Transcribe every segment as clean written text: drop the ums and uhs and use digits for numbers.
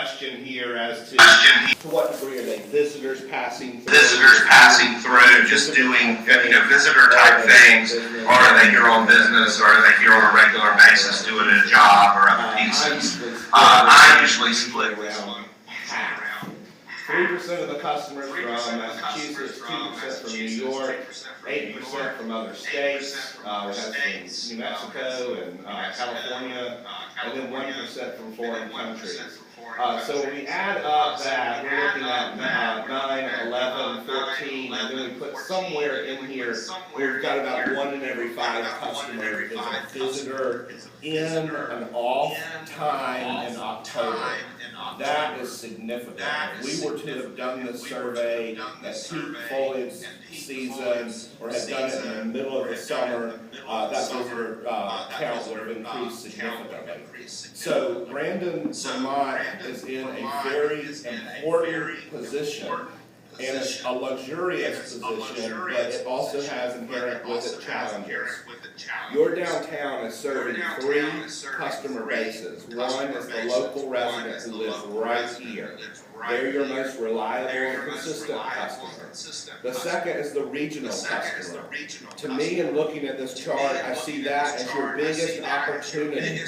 Question here as to what degree are they visitors passing through, just doing visitor type things, or are they here on business, or are they here on a regular basis doing a job or other pieces? I usually split around half. 3% of the customers from Massachusetts, 2% from New York, 8% from other states. We have some New Mexico and California, and then 1% from foreign countries. So when we add up that, we're looking at 9, 11, 14, and then we put somewhere in here, we've got about 1 in every 5 customers is a visitor in an off time in October. That is significant. If we were to have done this survey at peak foliage season, or had done it in the middle of the summer, that visitor count would have increased significantly. So Brandon, Vermont is in a very important position, and it's a luxurious position, but it also has inherent with it challenges. Your downtown is serving 3 customer bases. One is the local resident who lives right here. They're your most reliable and consistent customer. The second is the regional customer. To me, in looking at this chart, I see that as your biggest opportunity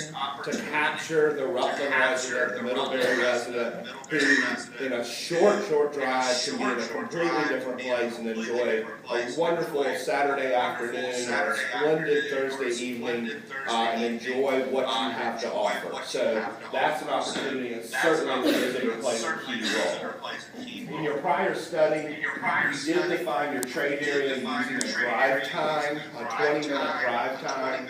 to capture the Rutland resident, the Middlebury resident, who in a short drive can be in a completely different place and enjoy a wonderful Saturday afternoon or a splendid Thursday evening and enjoy what you have to offer. So that's an opportunity, and certainly the visitor plays a key role. In your prior study, you did define your trade area using a drive time, a 20-minute drive time.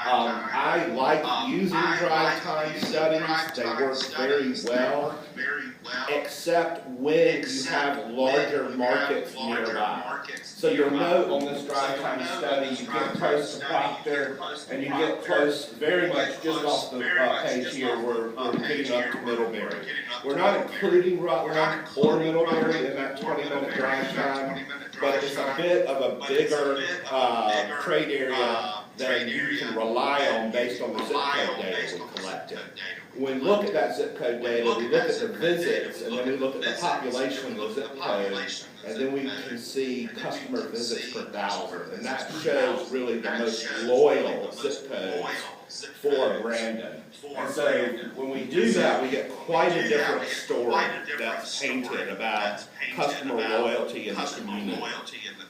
I like using drive time studies. They work very well, except when you have larger markets nearby. So you'll note on this drive time study, you get close to Proctor, and you get close very much just off the page here, we're getting up to Middlebury. We're not including Rutland or Middlebury in that 20-minute drive time, but it's a bit of a bigger trade area that you can rely on based on the zip code data we collected. When we look at that zip code data, we look at the visits, and then we look at the population of the zip code, and then we can see customer visits per thousand, and that shows really the most loyal zip codes for Brandon. And so when we do that, we get quite a different story that's painted about customer loyalty in the community.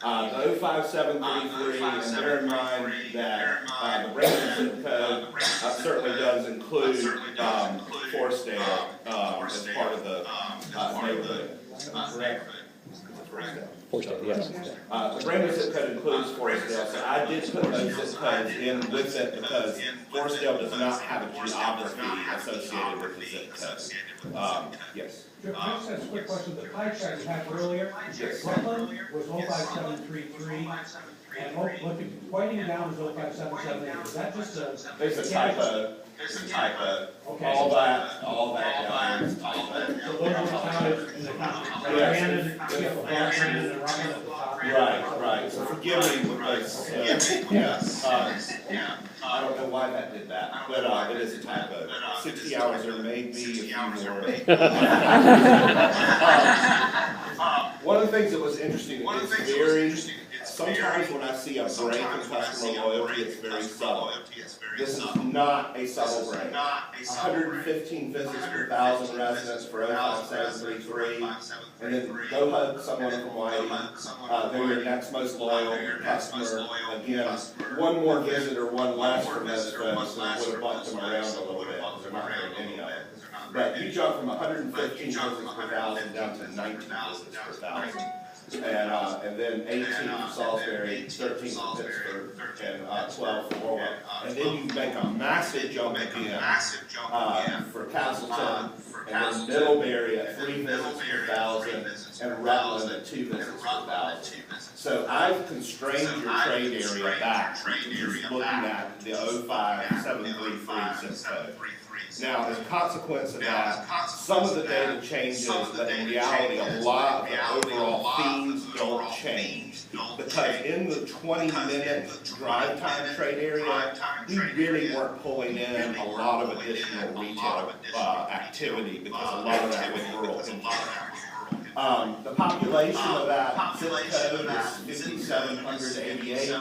The 05733, and bear in mind that the Brandon zip code certainly does include Forestdale as part of the neighborhood. Correct? Forestdale, yes. The Brandon zip code includes Forestdale, so I did put those zip codes in with it because Forestdale does not have a geography associated with the zip code. Yes. Can I just ask a quick question? The pie chart you had earlier, Rutland was 05733, and Whiting down is 05778. Is that just a... There's a typo. Okay. All that down. So those are counted in the Brandon, you have a Brandon and Rutland at the top. Right. So forgive me with those. I don't know why that did that, but it is a typo. 60 hours or maybe a few more. One of the things that was interesting, sometimes when I see a break in customer loyalty, it's very subtle. This is not a subtle break. 115 visits per 1,000 residents for 05733, and then go hug someone from Whiting. They're your next most loyal customer. Again, one more visitor, one less from those folks, and would have bumped them around a little bit because they're not getting any of it. But you jump from 115 visits per 1,000 down to 19 visits per 1,000. And then 18 for Salisbury, 13 for Pittsburgh, and 12 for Warwick. And then you make a massive jump again for Castleton, and then Middlebury at 3 visits per 1,000, and Rutland at 2 visits per thousand. So I've constrained your trade area back to just looking at the 05733 zip code. Now, as a consequence of that, some of the data changes, but in reality, a lot of the overall themes don't change. Because in the 20-minute drive time trade area, we really weren't pulling in a lot of additional retail activity because a lot of that was rural infrastructure. The population of that zip code is 5,788.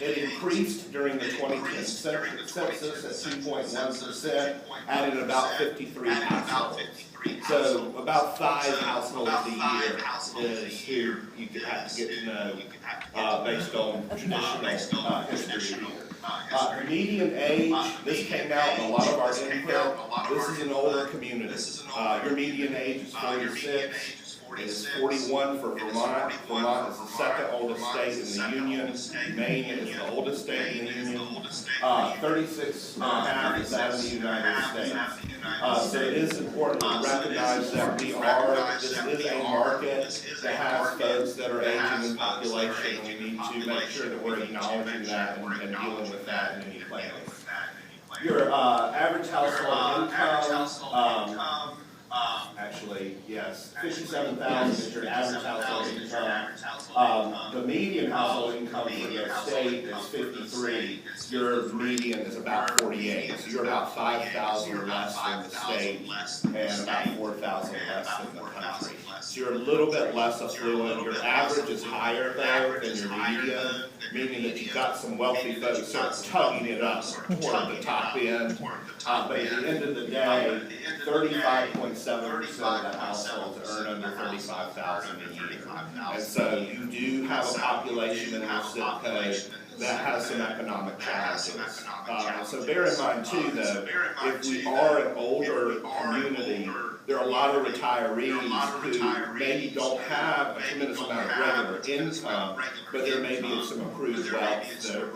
It increased during the 2010 census at 2.1%, added about 53 households. So about 5 households a year is who you could have to get to know based on traditional history. The median age, this came out in a lot of our input. This is an older community. Your median age is 46. It is 41 for Vermont. Vermont is the second oldest state in the Union. Maine is the oldest state in the Union. 36 and a half is out of the United States. So it is important to recognize that this is a market that has folks that are aging in population, and we need to make sure that we're acknowledging that and dealing with that in any planning. Your average household income, actually, yes, 57,000 is your average household income. The median household income for the state is 53. Your median is about 48. So you're about 5,000 less than the state and about 4,000 less than the country. So you're a little bit less affluent. Your average is higher though than your median, meaning that you've got some wealthy folks sort of tugging it up toward the top end. But at the end of the day, 35.7% of the households earn under $35,000 a year. And so you do have a population in this zip code that has some economic challenges. So bear in mind too, though, if we are an older community, there are a lot of retirees who maybe don't have a tremendous amount of regular income, but there may be some accrued wealth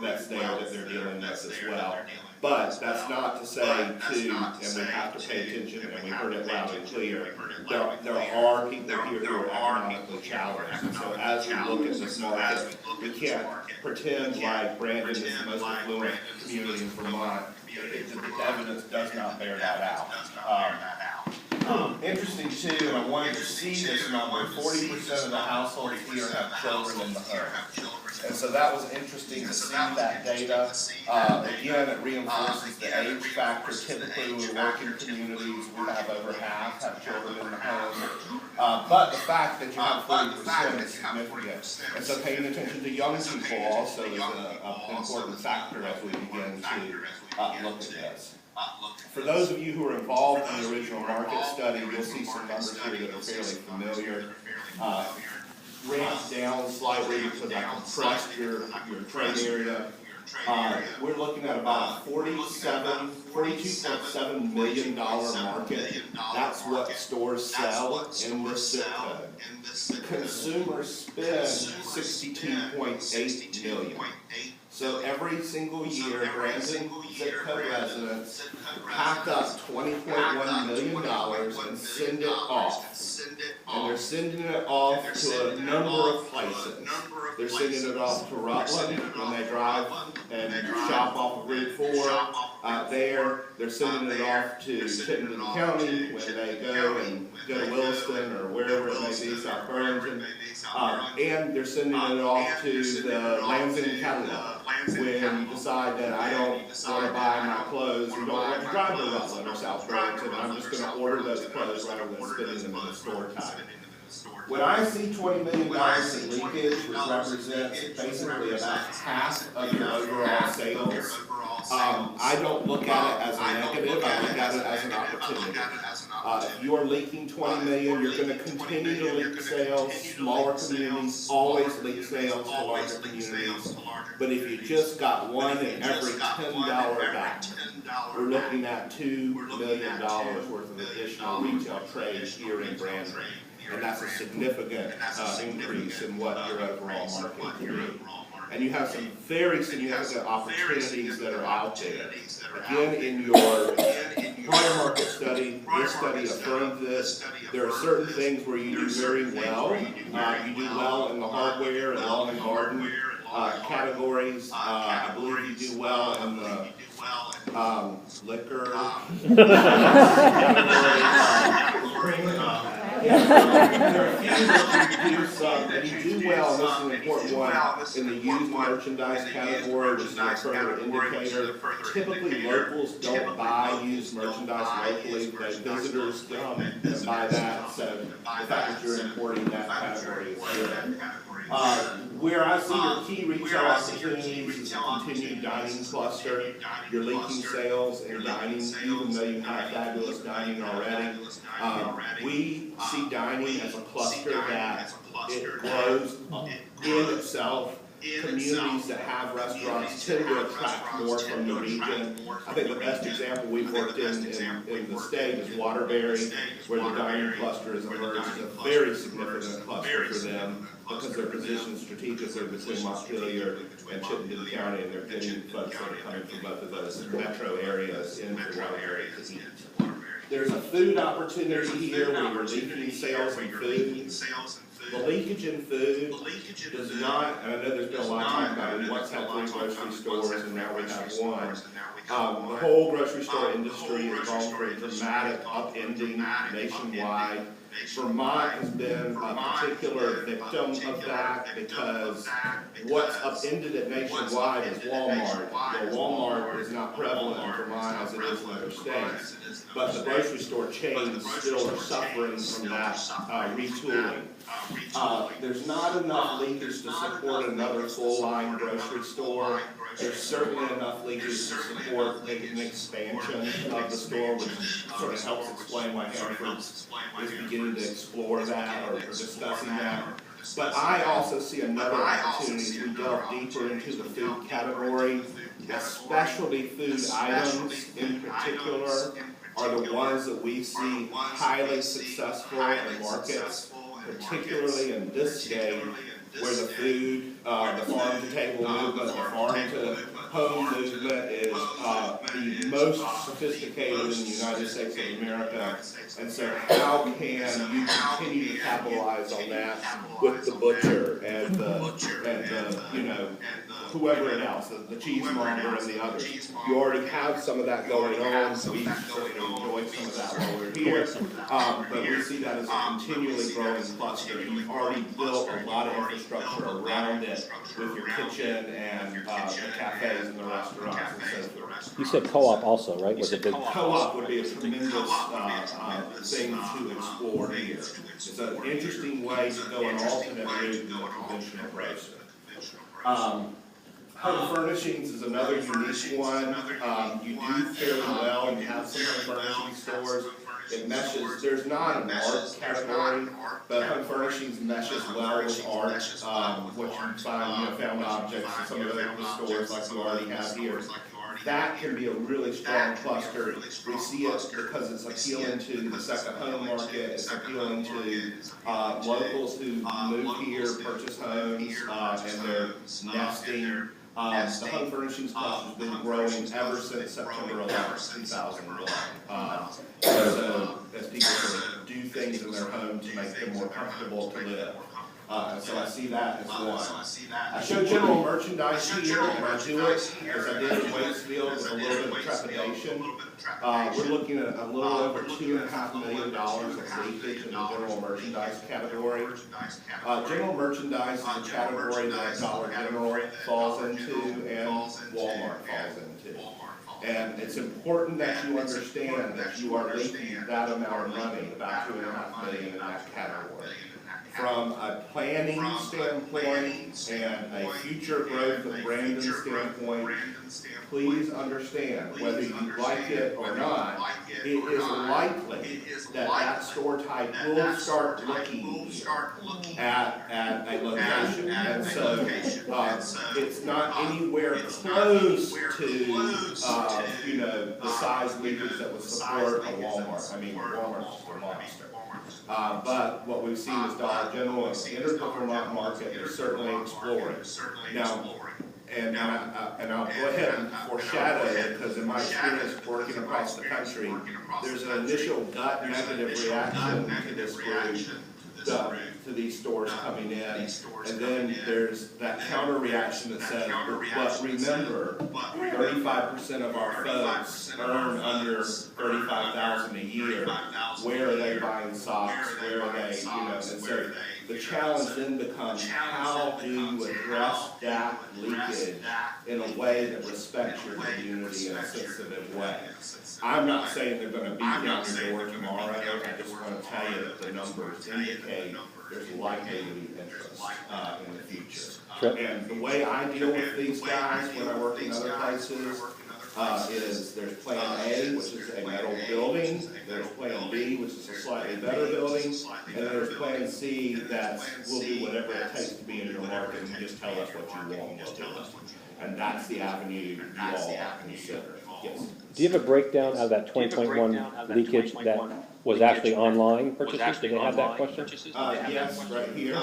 that's there that they're dealing with as well. But that's not to say and we have to pay attention, and we heard it loud and clear, there are people here who are economically challenged. And so as we look at this market, we can't pretend like Brandon is the most affluent community in Vermont. The evidence does not bear that out. Interesting too, and I wanted to see this number, 40% of the households here have children in the home. And so that was interesting to see that data. Again, it reinforces the age factor. Typically, when we work in communities, we have over half have children in the home. But the fact that you have 40% is significant. And so paying attention to young people also is an important factor as we begin to look at this. For those of you who are involved in the original market study, you'll see some numbers here that are fairly familiar. Ramped down slightly because I compressed your trade area. We're looking at about a $42.7 million market. That's what stores sell in this zip code. Consumers spend $62.8 million. So every single year, Brandon zip code residents pack up $20.1 million and send it off. And they're sending it off to a number of places. They're sending it off to Rutland when they drive and shop off of Route 4 there. They're sending it off to Chittenden County when they go to Williston or wherever it may be, South Burlington. And they're sending it off to the Lansing catalog when you decide that I don't want to buy my clothes and don't want to drive to Rutland or South Burlington. I'm just going to order those clothes rather than spending them in the store time. When I see $20 million in leakage, which represents basically about half of your overall sales, I don't look at it as a negative, I look at it as an opportunity. If you are leaking $20 million, you're going to continue to leak sales. Smaller communities always leak sales to larger communities. But if you just got one in every $10 back, we're looking at $2 million worth of additional retail trade here in Brandon. And that's a significant increase in what your overall market will be. And you have some very significant opportunities that are out there. Again, in your prior market study, this study affirmed this. There are certain things where you do very well. You do well in the hardware and lawn and garden categories. I believe you do well in the liquor category. There are a few that you do some, and you do well, and this is an important one, in the used merchandise category, which is a further indicator. Typically, locals don't buy used merchandise locally, but visitors come and buy that, so the fact that you're importing that category is good. Where I see your key retail opportunities is a continued dining cluster. You're leaking sales in dining, even though you have fabulous dining already. We see dining as a cluster that it grows in itself. Communities that have restaurants tend to attract more from the region. I think the best example we've worked in the state is Waterbury, where the dining cluster has emerged as a very significant cluster for them because they're positioned strategically between Montpelier and Chittenden County, and they're getting folks that are coming from both of those metro areas into Waterbury to eat. There's a food opportunity here where you're leaking sales in food. The leakage in food does not, and I know there's been a lot of talk about it, we once had 3 grocery stores and now we have 1. The whole grocery store industry has gone through a dramatic upending nationwide. Vermont has been a particular victim of that because what's upended it nationwide is Walmart. Well, Walmart is not prevalent in Vermont as it is in other states, but the grocery store chains still are suffering from that retooling. There's not enough leakage to support another full-line grocery store. There's certainly enough leakage to support maybe an expansion of the store, which sort of helps explain why Hanford is beginning to explore that or discussing that. But I also see another opportunity as we delve deeper into the food category. Specialty food items in particular are the ones that we see highly successful in markets, particularly in this state, where the food, the farm-to-table movement, the farm-to-home movement is the most sophisticated in the United States of America. And so how can you continue to capitalize on that with the butcher and the you know, whoever else, the cheesemonger and the others? You already have some of that going on, so we certainly enjoy some of that while we're here. But we see that as a continually growing cluster. You've already built a lot of infrastructure around it with your kitchen and the cafes and the restaurants and so forth. You said co-op also, right? Was it big? Co-op would be a tremendous thing to explore here. It's an interesting way to go an alternate route in the conventional grocery. Home furnishings is another unique one. You do fairly well. You have some home furnishing stores. It meshes. There's not an art category, but home furnishings meshes well with art. What you find, found objects in some of the stores like you already have here. That can be a really strong cluster. We see it because it's appealing to the second home market. It's appealing to locals who move here, purchase homes, and they're nesting. The home furnishings cluster has been growing ever since September 11th, 2001. So as people sort of do things in their home to make them more comfortable to live. So I see that as one. I show general merchandise here, and I do it as I did in Waitsfield with a little bit of trepidation. We're looking at a little over $2.5 million of leakage in the general merchandise category. General merchandise is a category that Dollar General falls into and Walmart falls into. And it's important that you understand that you are leaking that amount of money, about $2.5 million in that category. From a planning standpoint and a future growth of Brandon standpoint, please understand, whether you like it or not, it is likely that that store type will start looking at a location. And so it's not anywhere close to the size leakage that would support a Walmart. I mean, Walmart's just a monster. But what we've seen is Dollar General has entered the Vermont market. They're certainly exploring. Now, and I'll go ahead and foreshadow it, because in my experience working across the country, there's an initial gut negative reaction to this group, to these stores coming in, and then there's that counter reaction that says, but remember, 35% of our folks earn under $35,000 a year. Where are they buying socks? Where are they, and so the challenge then becomes, how do you address that leakage in a way that respects your community in a sensitive way? I'm not saying they're gonna beat down your door tomorrow. I just wanna tell you that the numbers indicate there's likely to be interest in the future. And the way I deal with these guys when I work in other places is there's plan A, which is a metal building, there's plan B, which is a slightly better building, and there's plan C that will do whatever it takes to be in your market, and just tell us what you want, we'll do it. And that's the avenue you all consider. Yes. Do you have a breakdown of that 20.1 leakage that was actually online purchases? Do they have that question? Yes, right here.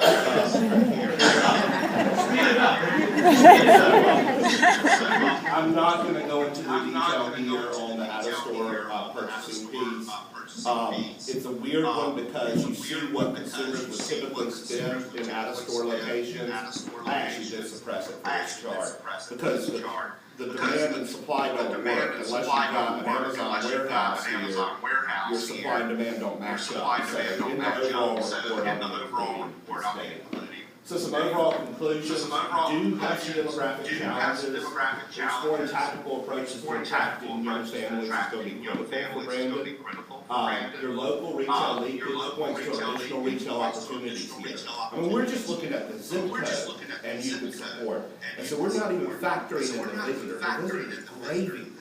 I'm not going to go into the detail here on the out-of-store purchasing piece. It's a weird one because you see what consumers would typically spend in out-of-store locations. I actually did suppress it for this chart because the demand and supply don't work unless you've got an Amazon warehouse here. Your supply and demand don't match up. So in the overall report, I'm including. So some overall conclusions, do have some demographic challenges. Exploring tactical approaches to impacting young families is going to be critical for Brandon. Your local retail leakage points to additional retail opportunities here. I mean, we're just looking at the zip code and you can support. And so we're not even factoring in the visitor. The visitor is gravy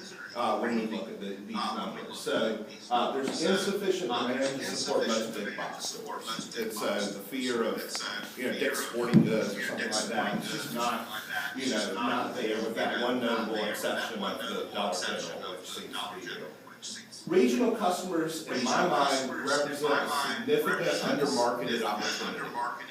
when we look at these numbers. So there's insufficient demand to support most big box stores. It's the fear of Dick's Sporting Goods or something like that. It's just not not there, with that one notable exception of the Dollar General, which seems to be real. Regional customers, in my mind, represent a significant undermarketed opportunity.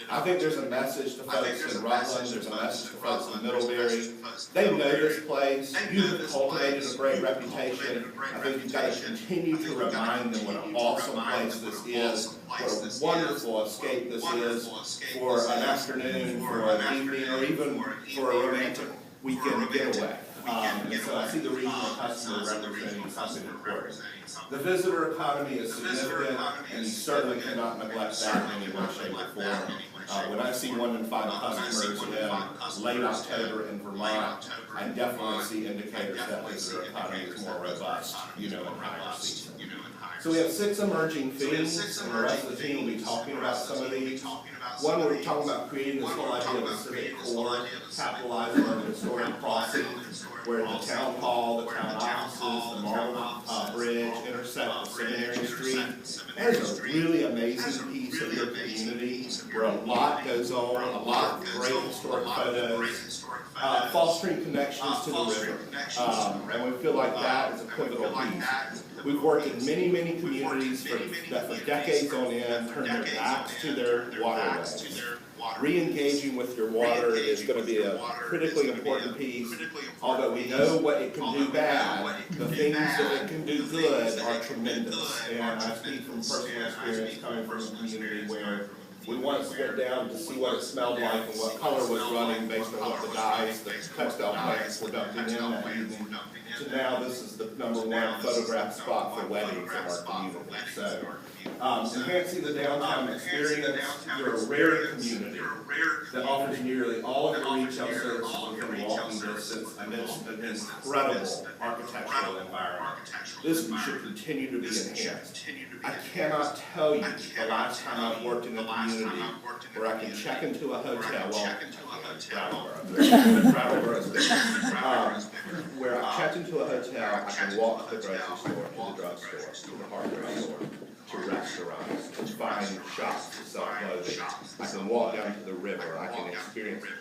I think there's a message to folks in Rutland, there's a message to folks in Middlebury. They know this place, you have cultivated a great reputation. I think you've got to continue to remind them what an awesome place this is, what a wonderful escape this is for an afternoon, for an evening, or even for a romantic weekend getaway. And so I see the regional customer representing something important. The visitor economy is significant, and you certainly cannot neglect that in any way, shape, or form. When I see 1 in 5 customers in late October in Vermont, I definitely see indicators that visitor economy is more robust, in higher season. So we have 6 emerging themes, and the rest of the team will be talking about some of these. One, we're talking about creating this whole idea of a civic core, capitalizing on the historic crossing, where the town hall, the town offices, the Marble Bridge intersect the Seminary Street. That is a really amazing piece of your community, where a lot goes on, a lot of great historic photos, fostering connections to the river, and we feel like that is a pivotal piece. We've worked in many, many communities that for decades on end turn their backs to their waterways. Re-engaging with your water is going to be a critically important piece. Although we know what it can do bad, the things that it can do good are tremendous. And I speak from personal experience coming from a community where we once went down to see what it smelled like and what color was running based on what the dyes, the textile plants were dumping in that evening. To now, this is the #1 photograph spot for weddings in our community. So, enhancing the downtown experience, you're a rare community that offers nearly all of your retail services within walking distance amidst an incredible architectural environment. This should continue to be enhanced. I cannot tell you the last time I've worked in a community where I can check into a hotel, where I checked into a hotel, I can walk to the grocery store, to the drugstore, to the hardware store, to restaurants, to find shops to sell clothing. I can walk down to the river, I can experience it.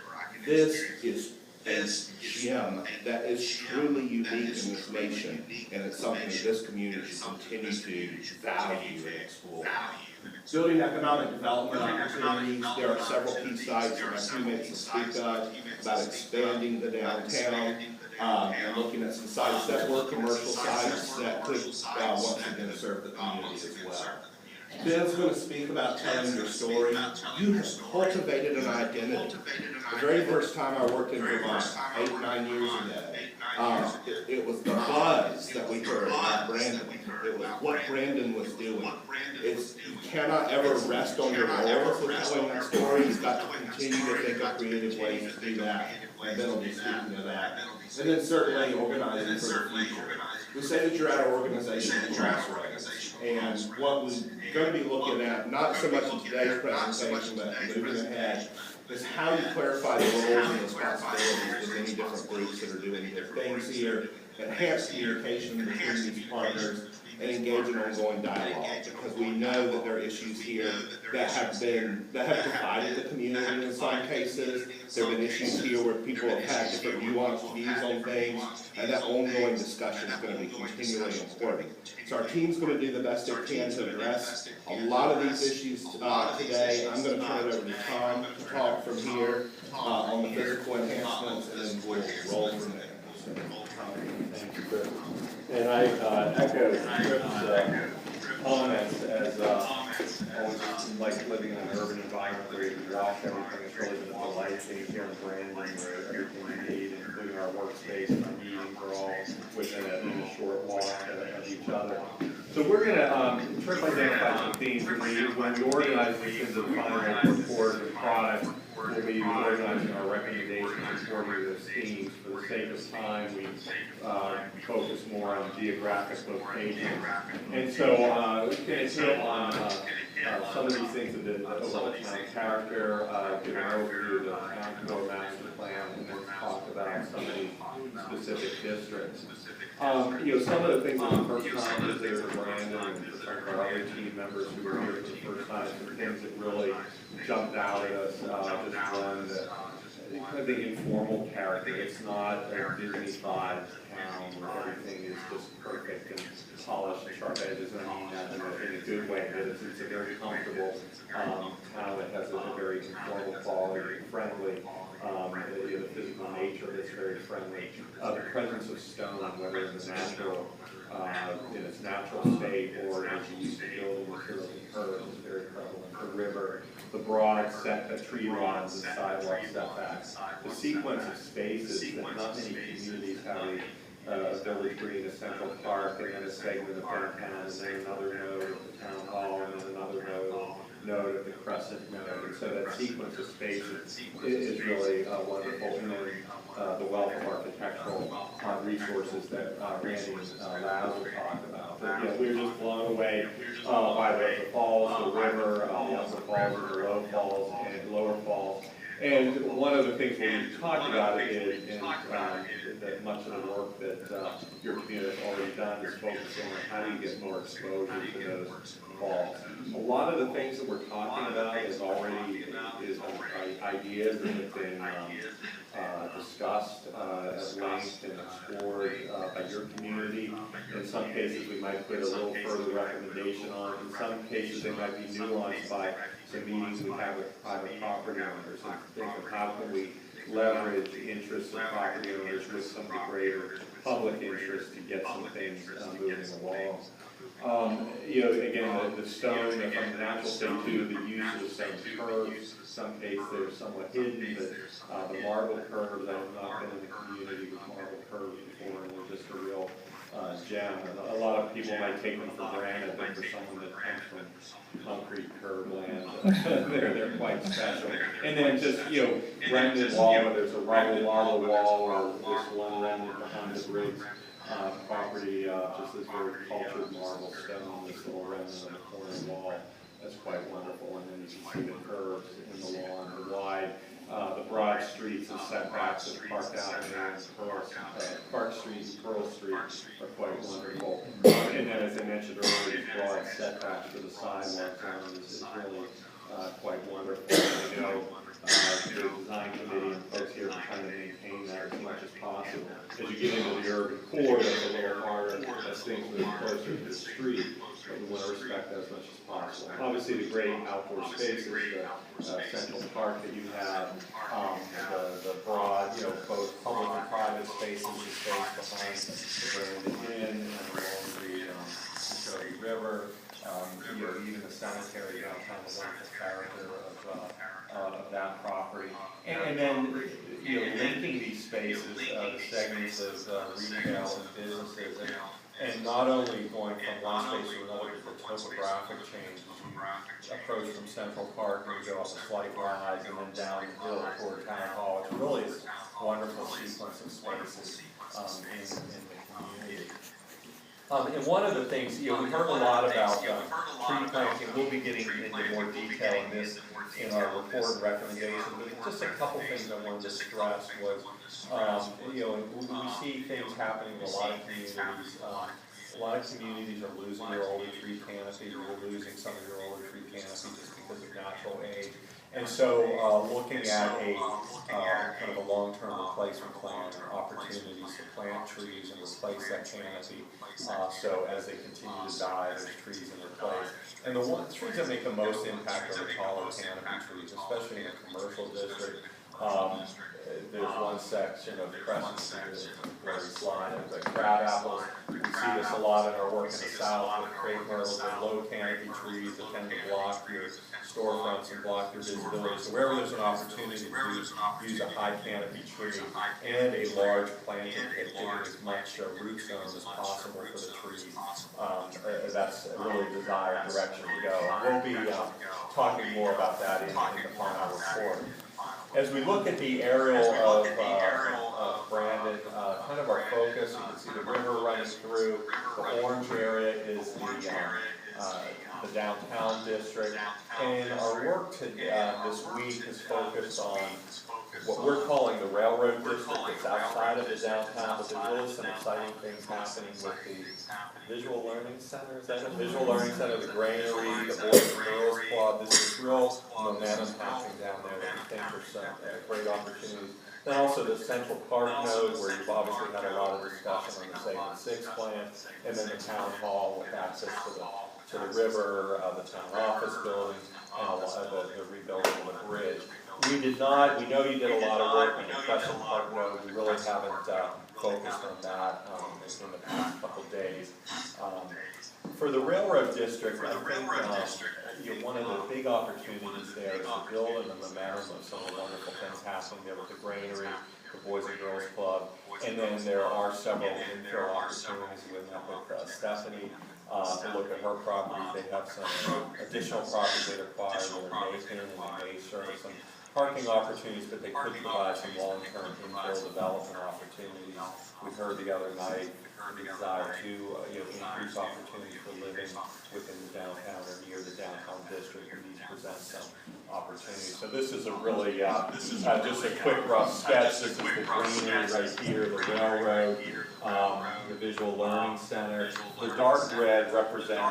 This is a gem that is truly unique in this nation, and it's something that this community should continue to value and explore. Building economic development opportunities, there are several key sites that my teammates will speak of about expanding the downtown, and looking at some sites that were commercial sites that could, once again, serve the community as well. Ben's going to speak about telling your story. You have cultivated an identity. The very first time I worked in Vermont, 8 or 9 years ago, it was the buzz that we heard about Brandon. It was what Brandon was doing. You cannot ever rest on your laurels with telling that story. You've got to continue to think of creative ways to do that. And Ben will be speaking to that. And then certainly organizing for the future. We say that you're at our organization at crossroads. And what we're going to be looking at, not so much in today's presentation, but moving ahead, is how you clarify the roles and responsibilities of many different groups that are doing different things here, enhance communication between these partners, and engage in ongoing dialogue, because we know that there are issues here that have divided the community in some cases. There have been issues here where people have had different nuanced views on things, and that ongoing discussion is going to be continually important. So our team's going to do the best it can to address a lot of these issues today. I'm going to turn it over to Tom to talk from here on the physical enhancements, and then we'll roll from there. So, Thank you, Chris. And I echo Chris' comments as always like living in an urban environment where you can walk everything. It's really been a delight being here in Brandon, where everything we need, including our workspace and our meetings, are all within a short walk of each other. So we're going to try to identify some themes when we organize this into the final report and product. We'll be organizing our recommendations according to those themes. For the sake of time, we focus more on geographic location. And so we're going to hit on some of these things of the overall town character, give an overview of the town core master plan, and then talk about some of these specific districts. Some of the things that the first time visitors Brandon and some of our other team members who were here for the first time, some things that really jumped out at us. Just one that kind of the informal character. It's not a Disney-fied town where everything is just perfect and polished and sharp edges, and I mean that in a good way. That it's a very comfortable town that has a very informal quality, friendly. The physical nature of it's very friendly. The presence of stone, whether in its natural state or as used to building materials and curves, is very prevalent. The river, the broad tree lawns and sidewalk setbacks, the sequence of spaces that not many communities have a village green, a central park, and then a segment of downtown, and then another node of the town hall, and then another node of the crescent node. And so that sequence of spaces is really wonderful. And then the wealth of architectural resources that Randy Laz will talk about. But, we were just blown away by the falls, the river, the upper falls and the low falls and lower falls. And one of the things we talked about is that much of the work that your community has already done is focusing on how do you get more exposure to those falls. A lot of the things that we're talking about is ideas that have been discussed at length and explored by your community. In some cases, we might put a little further recommendation on. In some cases, they might be nuanced by some meetings we have with private property owners and think of how can we leverage the interests of property owners with some of the greater public interest to get some things moving along. Again, the stone from the natural state too, the use of the stone curves. In some cases they're somewhat hidden, but the marble curves, I have not been in the community with marble curves before, and they're just a real gem. And a lot of people might take them for granted, but for someone that comes from concrete curb land, they're quite special. And then just, remnant wall, whether there's a rubble marble wall or this one remnant behind the bricks. Property, just this very cultured marble stone, this little remnant on the corner wall. That's quite wonderful. And then you can see the curves in the lawn, the wide, the broad streets and setbacks of Park Avenue and Park Street and Pearl Street are quite wonderful. And then, as I mentioned earlier, these broad setbacks for the sidewalk is really quite wonderful. The design committee and folks here are trying to maintain that as much as possible. As you get into the urban core, it's a little harder as things move closer to the street. but we want to respect that as much as possible. Obviously, the great outdoor spaces, the Central Park that you have, the broad, both public and private spaces, the space behind the Brandon Inn and along the River, even the cemetery downtown, the wonderful character of that property. And then, linking these spaces, the segments of retail and businesses, and not only going from one space to another, but the topographic change as you approach from Central Park and you go up a slight rise and then down the hill toward Town Hall. It's really a wonderful sequence of spaces in the community. And one of the things, we heard a lot about tree planting. We'll be getting into more detail in this in our report and recommendation, but just a couple things I wanted to stress was, we see things happening in a lot of communities. A lot of communities are losing their older tree canopy, or losing some of their older tree canopy just because of natural age. And so, looking at a kind of a long-term replacement plan or opportunities to plant trees and replace that canopy, so as they continue to die, there's trees in their place. And the trees that make the most impact are the taller canopy trees, especially in a commercial district. There's one section of Crescent Street where we slide the crab apples. We see this a lot in our work in the south with crepe myrtles and low canopy trees that tend to block your storefronts and block your visibility. So wherever there's an opportunity to use a high canopy tree and a large planting kit, giving as much root zone as possible for the trees, that's really the desired direction to go. We'll be talking more about that in the final report. As we look at the aerial of Brandon, kind of our focus, you can see the river running through. The orange area is the downtown district. And our work this week is focused on what we're calling the railroad district that's outside of the downtown, but there's really some exciting things happening with the Visual Learning Center, is that it? Visual Learning Center, the Granary, the Boys and Girls Club. There's real momentum happening down there that we think are some great opportunities. Then also the Central Park node, where you've obviously had a lot of discussion on the Segment 6 plan, and then the Town Hall with access to the river, the town office building, and the rebuilding of the bridge. We know you did a lot of work on the Crescent Park node. We really haven't focused on that in the past couple days. For the railroad district, I think one of the big opportunities there is to build on the momentum of some of the wonderful things happening there with the Granary, the Boys and Girls Club, and then there are several infill opportunities. We met with Stephanie to look at her properties. They have some additional properties they acquired in Macon and Mason, some parking opportunities, but they could provide some long-term infill development opportunities. We heard the other night the desire to increase opportunities for living within the downtown or near the downtown district, and these present some opportunities. So this is a really just a quick rough sketch. This is the greenery right here, the railroad, the Visual Learning Center. The dark red represent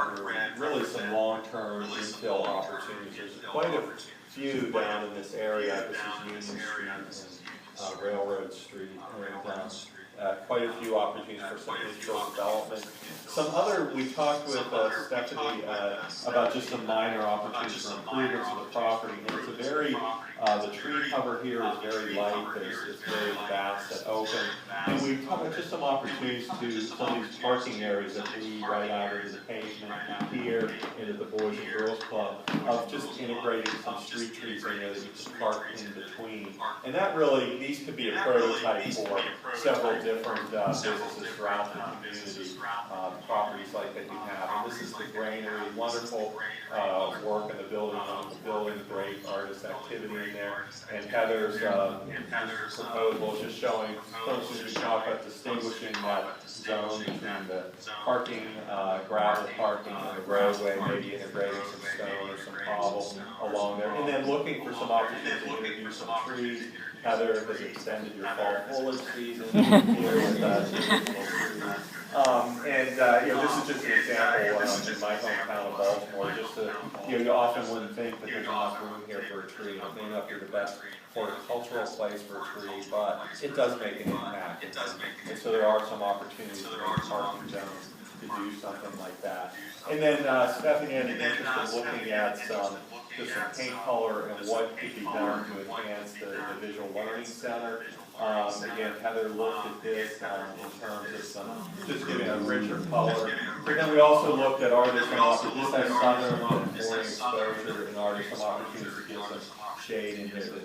really some long-term infill opportunities. There's quite a few down in this area. This is Union Street and Railroad Street, and quite a few opportunities for some infill development. We talked with Stephanie about just some minor opportunities for improvements to the property. And it's a very, the tree cover here is very light, it's very vast and open. And we talked about just some opportunities to some of these parking areas that lead right out into the pavement here, into the Boys and Girls Club, of just integrating some street trees in there that you can park in between. And that really, these could be a prototype for several different businesses throughout the community, properties like that you have. And this is the Granary, wonderful work in the building, great artist activity in there. And Heather's proposal is just showing, as we talk about distinguishing that zone between the parking, gravel parking and the roadway, maybe integrating some stone or some cobble along there. And then looking for some opportunities to introduce some trees. Heather has extended your fall foliage season here with trees. This is just an example in my hometown of Baltimore. Just to, you often wouldn't think that there's enough room here for a tree. It may not be the best horticultural place for a tree, but it does make an impact. And so there are some opportunities to make parking zones to do something like that. And then Stephanie had an interest in looking at just some paint color and what could be done to enhance the visual learning center. Again, Heather looked at this in terms of just giving a richer color. But then we also looked at, are there some opportunities, this has southern and morning exposure, and are there some opportunities to get some shade in here, the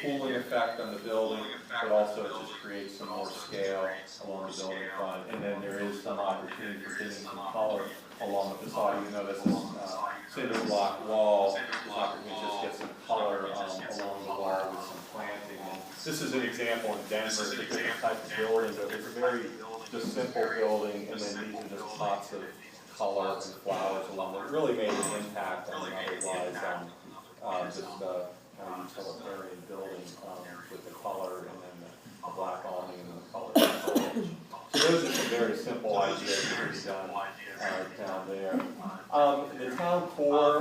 cooling effect on the building, but also it just creates some more scale along the building front. And then there is some opportunity for getting some color along the facade. You notice this cinder block wall, there's opportunity to just get some color along the wall with some planting. And this is an example in Denver. It's a different type of building, but it's a very just simple building, and then these are just pots of color and flowers along it. It really made an impact on otherwise just kind of utilitarian building with the color and then the black awning and the color. So those are some very simple ideas that can be done down there. The town core,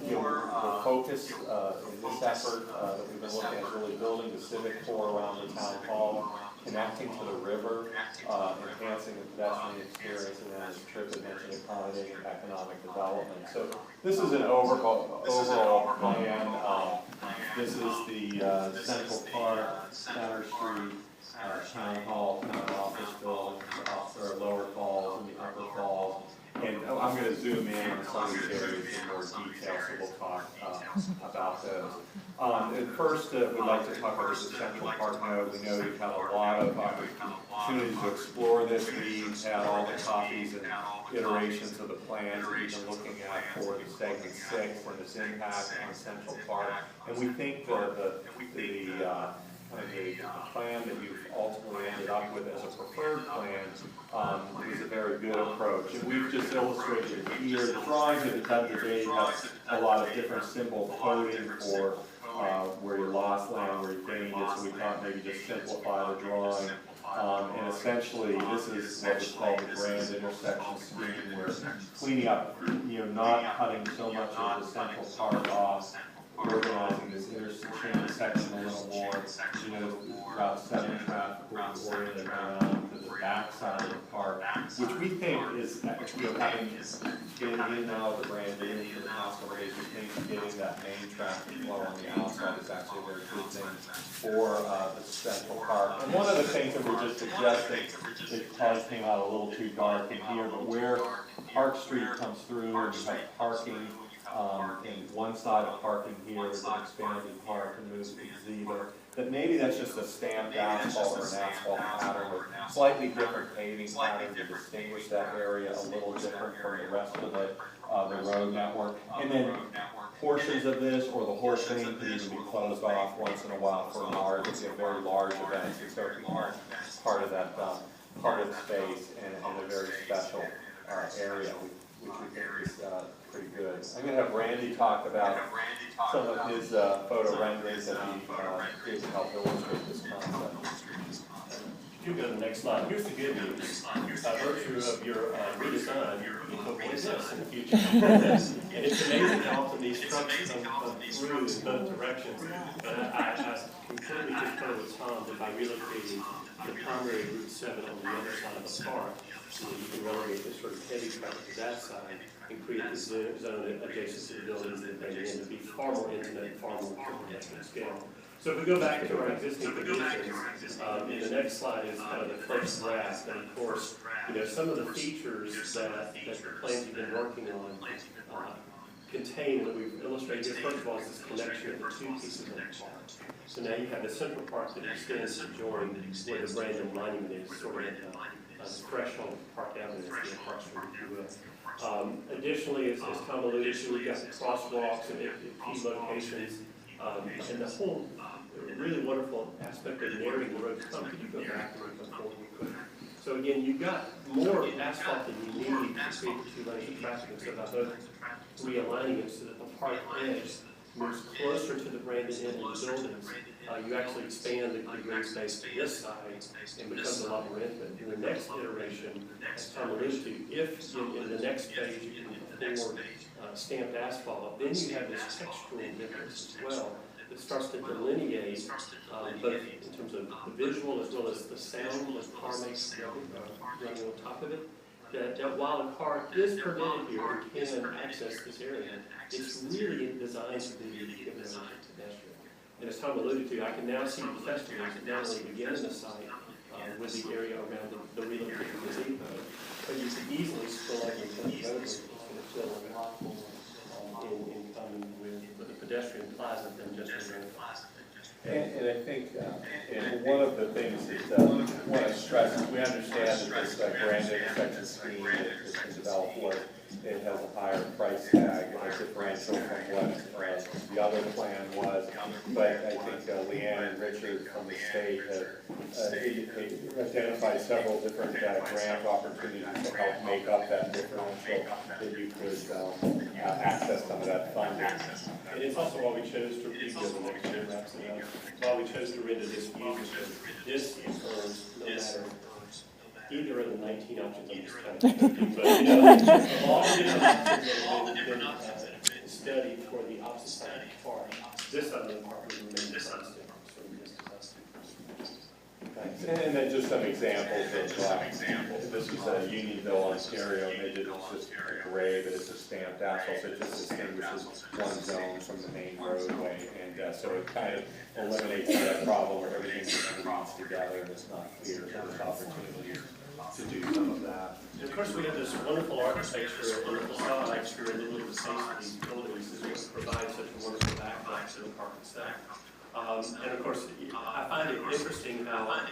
the focus in this effort that we've been looking at is really building the civic core around the town hall, connecting to the river, enhancing the pedestrian experience, and then as Tripp had mentioned, accommodating economic development. So this is an overall plan. This is the Central Park, Center Street, Town Hall, Town Office buildings, or Lower Falls and the Upper Falls. And I'm going to zoom in on some of these areas in more detail, so we'll talk about those. And first, we'd like to talk about the Central Park node. We know you've had a lot of opportunities to explore this. We've had all the copies and iterations of the plans that we've been looking at for the segment 6 and its impact on Central Park. And we think the plan that you've ultimately ended up with as a preferred plan is a very good approach. And we've just illustrated here, the drawings that have done today have a lot of different symbol coding for where you lost land, where you gained it, so we thought maybe just simplify the drawing. And essentially, this is what we call the grand intersection scheme, where cleaning up, not cutting so much of the Central Park off, organizing this intersection a little more. Route 7 traffic will be oriented around to the back side of the park, which we think is, having getting in and out of the brand in for the past couple days, we think getting that main traffic flow on the outside is actually a very good thing for the Central Park. And one of the things that we're just suggesting, it probably came out a little too dark in here, but where Park Street comes through and you have parking, and one side of parking here is an expanded park and moves to gazebo, that maybe that's just a stamped asphalt or an asphalt pattern with slightly different paving pattern to distinguish that area a little different from the rest of the road network. And then portions of this or the whole thing could even be closed off once in a while for large, if you have very large events, so it becomes part of that part of the space and a very special area, which we think is pretty good. I'm going to have Randy talk about some of his photo renderings that he did to help illustrate this concept. You go to the next slide. Here's the good news. By virtue of your redesign, you put what is this in the future? And it's amazing how often these trucks come through in both directions. But I completely concur with Tom that by relocating the primary Route 7 on the other side of the park, so that you can relegate this sort of heavy traffic to that side and create this zone adjacent to the buildings that bring it in to be far more intimate and far more comprehensive scale. So if we go back to our existing conditions, in the next slide is kind of the first draft, and of course, some of the features that the plans you've been working on contain that we've illustrated here. First of all, is this connection of the two pieces of the park. So now you have the Central Park that extends to join where the Brandon Monument is, sort of at the threshold of Park Avenue, that's the Park Street, if you will. Additionally, as Tom alluded to, we've got crosswalks at key locations. And the whole really wonderful aspect of narrowing the road. Tom, could you go back and come forward real quick? So again, you've got more asphalt than you need to create the 2 lanes of traffic. And so by both realigning it so that the park edge moves closer to the Brandon end and the buildings, you actually expand the green space to this side and becomes a lot more intimate. In the next iteration, as Tom alluded to, if in the next phase you can afford stamped asphalt, then you have this textural difference as well that starts to delineate both in terms of the visual as well as the sound that the car makes running on top of it. that while a car is permitted here and can access this area, it's really designed to be given over to pedestrian. And as Tom alluded to, I can now see the festivals that not only begin in the site with the area around the relocated gazebo, but you could easily spill over into the roadway. It's going to fill a lot more in common with the pedestrian plaza than just a road. And I think, and one of the things that I want to stress is we understand that this brand intersection scheme that has been developed was, it has a higher price tag, a differential from what the other plan was. But I think Leanne and Richard from the state have identified several different grant opportunities to help make up that differential, that you could access some of that funding. And it's also why we chose to review the next year maps and why we chose to render this view, because this occurs no matter either of the 19 options I'm just kind of but you know, all the different options that have been studied for the opposite side of the park. This side of the park would remain constant from this to us. Thanks. And then just some examples of, this is Unionville, Ontario, and they did just a gray, but it's a stamped asphalt, so it just distinguishes one zone from the main roadway, and so it kind of eliminates that problem where everything just bleeds together and it's not clear, so there's opportunities to do some of that. And of course, we have this wonderful architecture and the facade architecture and the little space of these buildings that provide such a wonderful backdrop to the park itself. And of course, I find it interesting how up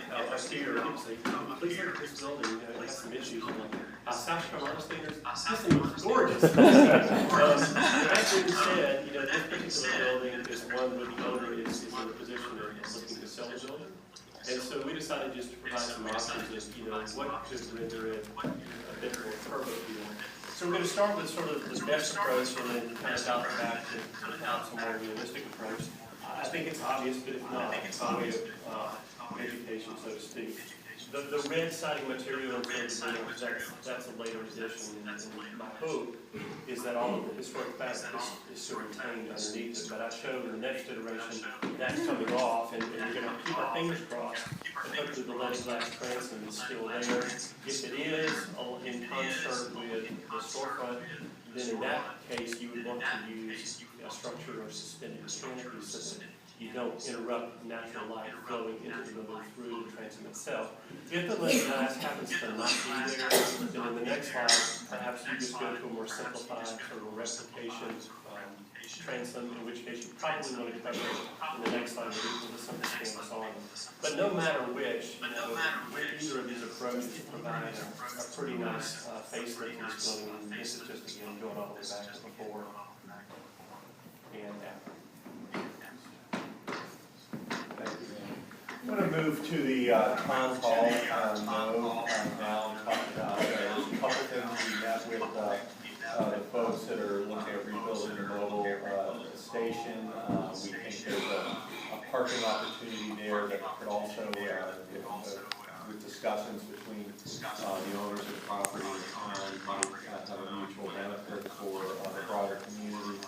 here, people say, please look at this building, it has some issues. I'm like, South Carolina standards, this thing is gorgeous. That being said, this particular building is one where the owner is in a position of looking to sell the building. And so we decided just to provide some options of, what could render it a bit more turbo feel. So we're going to start with sort of the best approach and then kind of dial it back to perhaps a more realistic approach. I think it's obvious, but if not, it's a way of education, so to speak. The red siding material, that's a later addition, and my hope is that all of the historic fabric is still retained underneath it. But I showed in the next iteration that's coming off, and we're going to keep our fingers crossed that hopefully the leaded glass transom is still there. If it is in concert with the storefront, then in that case you would want to use a structure or suspended canopy so that you don't interrupt natural light flowing into the building through the transom itself. If the leaded glass happens to not be there, then in the next slide, perhaps you just go to a more simplified sort of replication transom, in which case you probably want to cover it in the next slide with a simple canvas on. But no matter which, either of these approaches provide a pretty nice facelift to this building. And this is just again going all the way back to before and after. I'm going to move to the town hall now and talk about there's a couple things. We met with the folks that are looking at rebuilding the mobile station. We think there's a parking opportunity there that could also, with discussions between the owners of the property and the town, might have a mutual benefit for the broader community.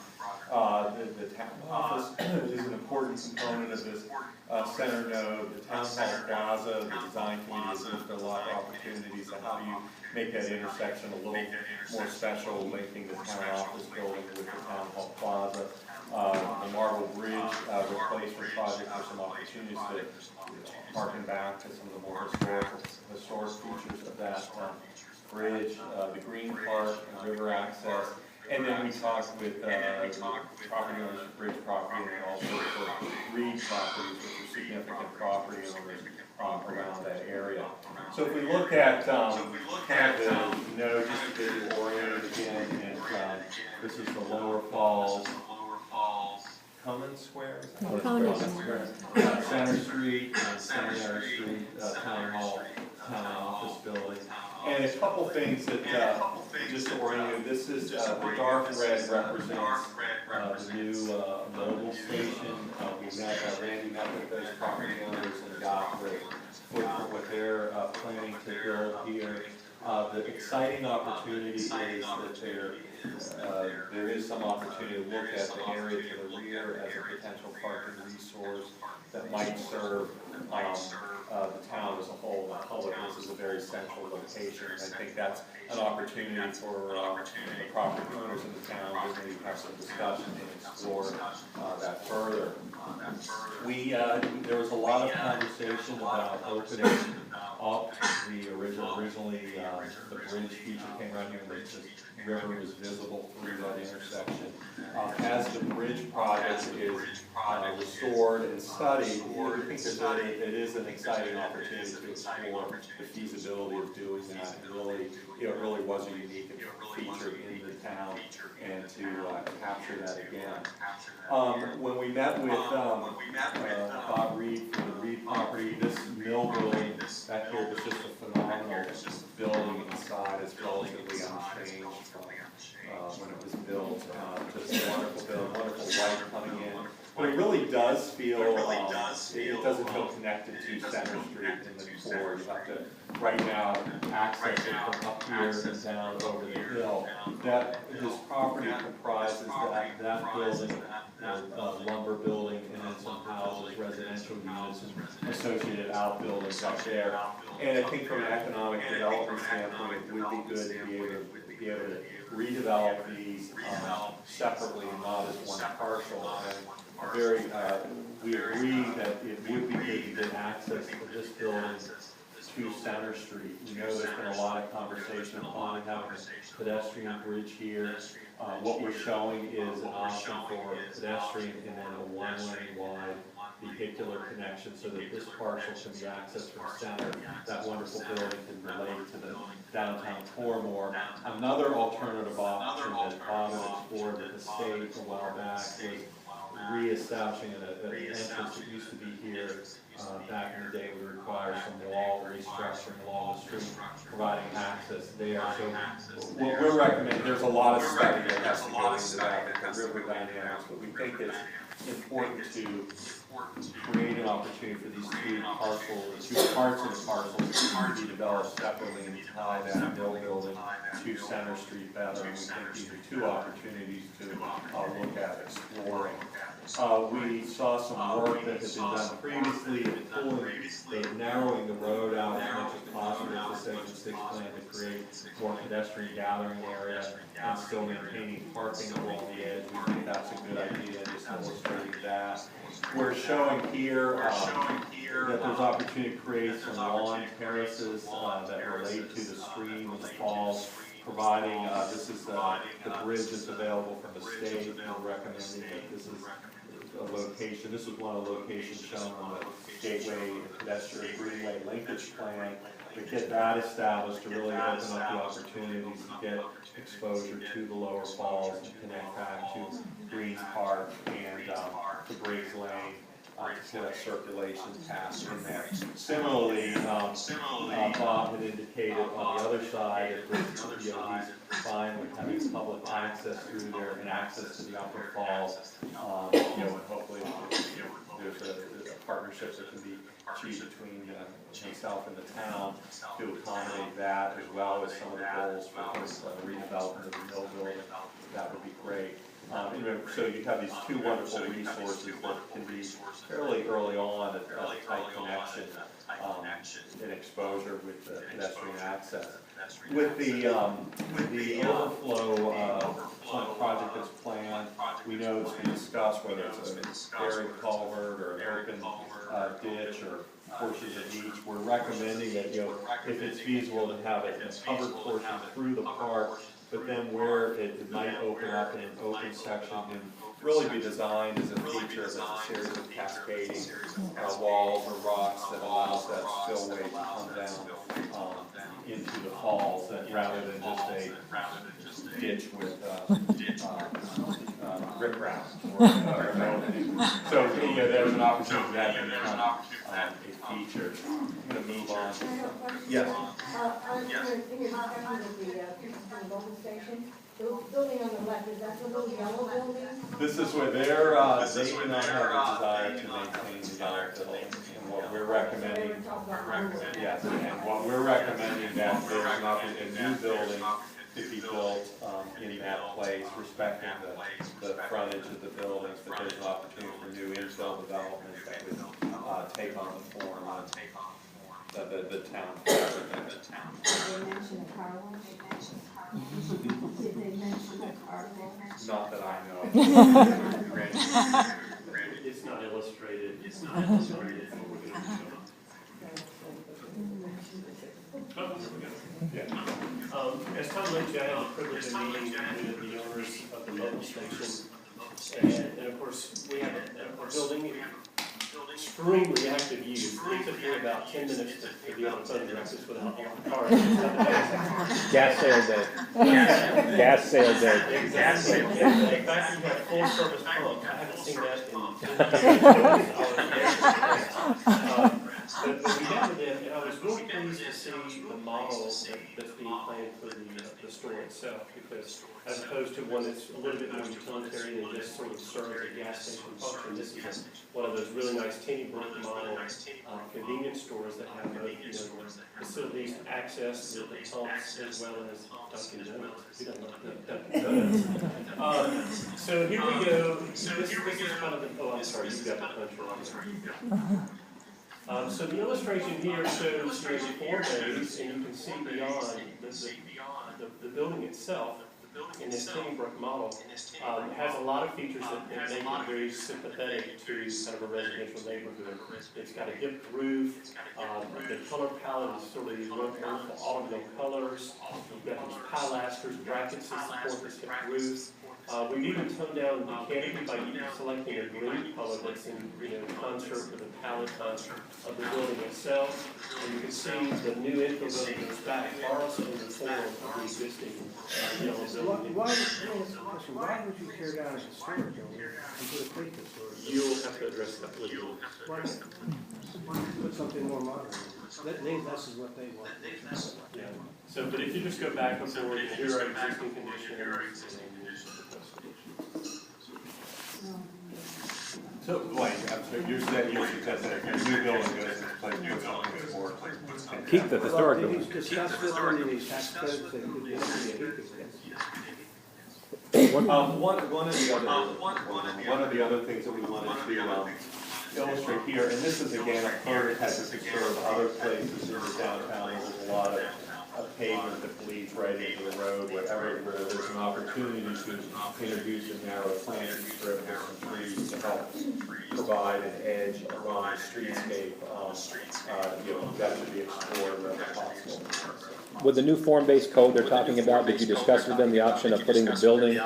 The town office is an important component of this center node. The town hall plaza, the design committee has looked at a lot of opportunities. So how do you make that intersection a little more special, linking the town office building with the town hall plaza? The Marble Bridge replacement project for some opportunities to harken back to some of the more historic features of that bridge, the Green Park, and river access. And then we talked with property owners for bridge property and also for Reed properties, which are significant property owners around that area. So if we look at kind of the node, just to get you oriented again, and this is the Lower Falls Cummins Square? Center Street and Center Street Town Hall, Town Office Building. And a couple things that just to orient you, this is the dark red represents the new mobile station. Randy met with those property owners and got the footprint what they're planning to build here. The exciting opportunity is that there is some opportunity to look at the area to the rear as a potential parking resource that might serve the town as a whole, the public. This is a very central location, and I think that's an opportunity for the property owners in the town to maybe have some discussions and explore that further. There was a lot of conversation about opening up originally the bridge feature came around here and the river was visible through that intersection. As the bridge project is restored and studied, I think it is an exciting opportunity to explore the feasibility of doing that. And really, it really was a unique feature in the town, and to capture that again. When we met with Bob Reed for the Reed property, this mill building back here was just a phenomenal building inside. It's relatively unchanged from when it was built. Just a wonderful building, wonderful light coming in. But it really does feel, it doesn't feel connected to Center Street in the core. You have to, right now, access it from up here and down over the hill. This property comprises that building, lumber building, and then some houses, residential units, and associated outbuildings up there. And I think from an economic development standpoint, it would be good to be able to redevelop these separately and not as one parcel. And we agree that it would be good to get access to this building to Center Street. We know there's been a lot of conversation on having a pedestrian bridge here. What we're showing is an option for pedestrian and then a one-lane wide vehicular connection so that this parcel can be accessed from Center. That wonderful building can relate to the downtown core more. Another alternative option that Bob explored with the state a while back was reestablishing an entrance that used to be here back in the day. We required some wall restructuring along the street, providing access there. So what we're recommending, there's a lot of study that has to go into that, the river dynamics, but we think it's important to create an opportunity for these two parts of the parcels to be developed separately and tie that mill building to Center Street better. And we think these are two opportunities to look at exploring. We saw some work that had been done previously in narrowing the road out as much as possible with the Section 6 plan to create more pedestrian gathering area and still maintaining parking along the edge. We think that's a good idea, just illustrating that. We're showing here that there's opportunity to create some lawn terraces that relate to the stream and the falls, providing, this is the bridge is available from the state, and we're recommending that this is a location, this is one of the locations shown on the Gateway Pedestrian Greenway linkage plan, to get that established to really open up the opportunities to get exposure to the lower falls and connect back to Greens Park and to Briggs Lane. To that circulation pass in there. Similarly, Bob had indicated on the other side that he's fine with having public access through there and access to the upper falls. And hopefully there's a partnership that can be achieved between himself and the town to accommodate that, as well as some of the goals for the redevelopment of the mill building. That would be great. So you have these two wonderful resources that can be fairly early on a tight connection and exposure with the pedestrian access. With the overflow project that's planned, we know it's been discussed whether it's a buried culvert or an open ditch or portions of each. We're recommending that if it's feasible to have a covered portion through the park, but then where it might open up in an open section and really be designed as a feature of a series of cascading walls or rocks that allows that spillway to come down into the falls, rather than just a ditch with riprap or an opening. So there's an opportunity for that to become a feature. I'm going to move on. Yes. In your discussion with the Houston Mobile Station, The building on the left, is that the little yellow building? This is where they do not have a desire to maintain the yellow building. And what we're recommending, yes, and what we're recommending that there's an a new building to be built in that place, respecting the frontage of the buildings, but there's an opportunity for new infill development that would take on the form of the town. Did they mention car wash? Did they mention the car wash? Not that I know. It's not illustrated. It's not illustrated. As Tom mentioned, I had the privilege of meeting with the owners of the mobile station. And of course, we have a building, extremely active use. It took me about 10 minutes to be on the phone directions with a car. Gas sale day. Gas sale day. Exactly. In fact, you have full service pump. I haven't seen that in but we met with them, and I was really pleased to see the model that's being planned for the store itself, because as opposed to one that's a little bit more utilitarian and just sort of serves a gas station function, this is one of those really nice teeny brick model convenience stores that have both, facilities to access the pumps as well as Dunkin' Donuts. We don't love Dunkin' Donuts. So here we go. This is kind of the, oh, I'm sorry, you've got the punch on. So the illustration here shows the 4 bays, and you can see beyond the building itself. In this teeny brick model, has a lot of features that make it very sympathetic to kind of a residential neighborhood. It's got a dipped roof. The color palette is sort of these wonderful autumnal colors. You've got these pilasters, brackets that support this dipped roof. We've even toned down the canopy by selecting a green color that's in concert with the palette of the building itself. And you can see the new infill building goes back far in the form of the existing yellow building. Why would you tear down a storage building and put a Cleveland storage? You'll have to address that with you. Why not put something more modern? This is what they want. Yeah. So, but if you just go back and forward, here are existing conditions. So, Blake, you're saying you suggest that if your new building goes into place, you put something that's more. Keep the historic Well, building. did you discuss this in the tax codes that could be One of the other things that we wanted to illustrate here, and this is again a prototype of picture of other places in the downtown. There's a lot of pavement that bleeds right into the road, where there's an opportunity to introduce a narrow planting strip with some trees to help provide an edge along the streetscape. That should be explored wherever possible. With the new form-based code they're talking about, did you discuss with them the option of putting the building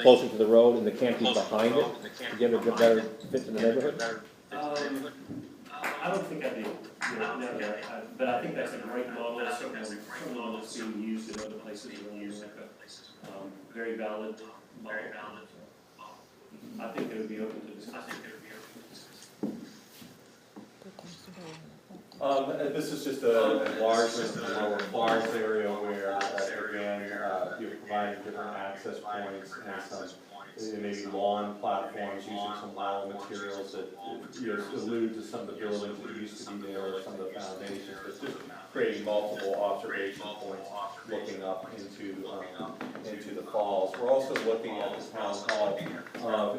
closer to the road and the canopy behind it to give it a better fit to the neighborhood? I don't think I do, but I think that's a great model. It's certainly one that's being used in other places around America. Very valid model. I think they would be open to discussing. This is just a enlargement of the lower Florence area where, again, you're providing different access points and some maybe lawn platforms using some wall materials that allude to some of the buildings that used to be there or some of the foundations, but just creating multiple observation points looking up into the falls. We're also looking at the town hall,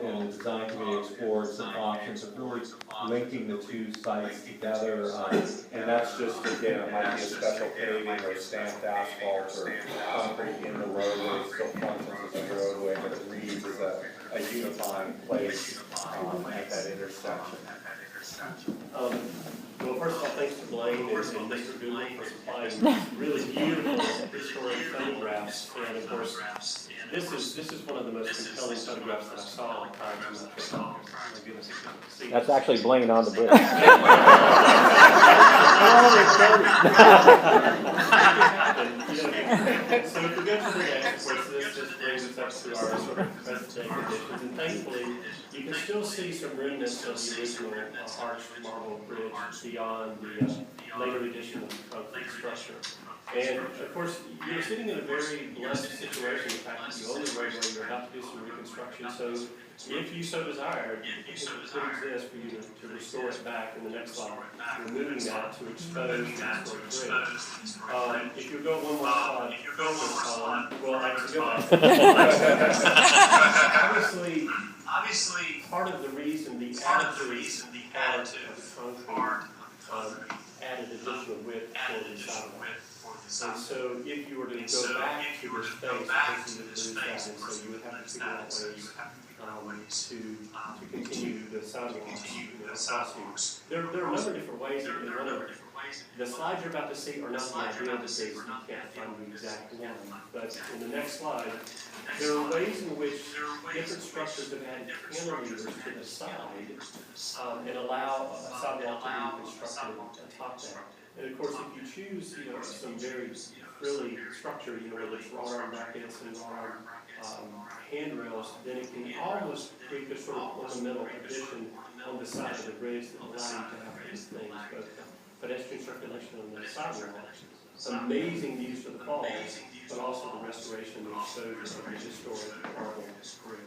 and the design committee explored some options of really linking the two sites together, and that's just, again, it might be a special paving or stamped asphalt or concrete in the roadway, still functions as a roadway, but it reads as a unifying place at that intersection. Well, first of all, thanks to Blaine and Mr. Dooley for supplying really beautiful historic photographs. And of course, this is one of the most compelling photographs that I saw on time from that trip. That's actually Blaine on the bridge. So if we go to the next, of course, this just brings us up to our sort of present day conditions. And thankfully, you can still see some remnants of the original arched marble bridge beyond the later addition of the structure. And of course, you're sitting in a very blessed situation, the fact that you own the roadway, you're about to do some reconstruction, so if you so desire, it could exist for you to restore it back in the next slide. We're moving that to expose the historic bridge. If you go one more slide, well, actually go back. Obviously, part of the reason the additive part added additional width for the sidewalk. And so if you were to go back to this space, this is the blue side, and so you would have to figure out ways to continue the sidewalks. There are a number of different ways that you run it. The slides you're about to see are not the ideal because you can't find the exact one. But in the next slide, there are ways in which different structures have added cantilevers to the side and allow a sidewalk to be constructed atop that. And of course, if you choose, some very frilly structure, whether it's wrought iron brackets and wrought iron handrails, then it can almost create this sort of ornamental addition on the side of the bridge that allows you to have these things, both pedestrian circulation on the sidewalk, amazing views for the falls, but also the restoration and exposure of the historic marble bridge.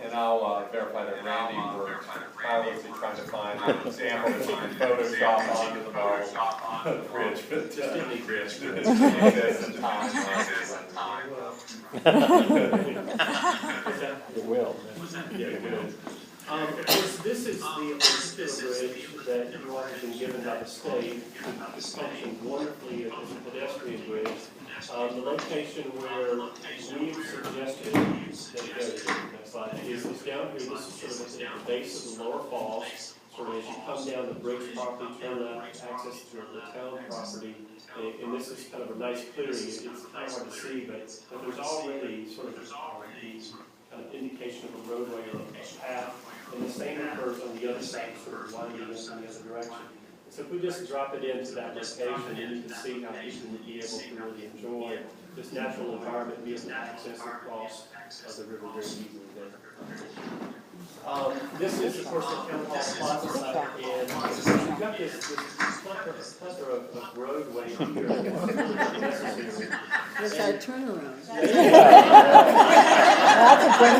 And I'll verify that Randy worked tirelessly trying to find an example that you can Photoshop onto the marble bridge. But Just didn't need bridge. It will. Yeah, good. Of course, this is the particular bridge that you all have been given by the state. This functions wonderfully as a pedestrian bridge. The location where we suggested that it goes, next slide, is down here. This is sort of at the base of the lower falls. Sort of as you come down the bridge property, turn left, access to the town property. And this is kind of a nice clearing. It's kind of hard to see, but there's already sort of kind of indication of a roadway or a path. And the same occurs on the other side, sort of winding up in the other direction. So if we just drop it into that location, then you can see how people would be able to really enjoy this natural environment, be able to access across the river very easily there. This is, of course, the Town Hall Plaza site, and you've got this plethora of roadway here that's necessary. It's our turnaround. That's a good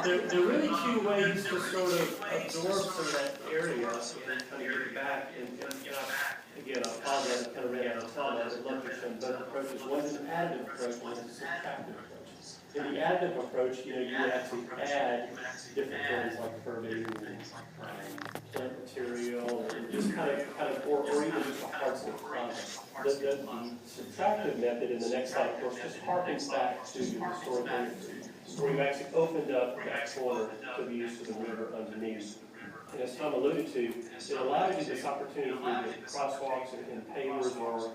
There are really two ways to sort of absorb some of that area and kind of get it back. And again, I apologize, I kind of ran out of time. I'd love to show both approaches. One is an additive approach, one is a subtractive approach. In the additive approach, you would actually add different things like curbing, plant material, and just kind of, or even just the parts of the plaza. The subtractive method in the next slide, of course, just harkens back to the historical where you've actually opened up that corner to be used to the river underneath. And as Tom alluded to, it allows you this opportunity for crosswalks and pavers or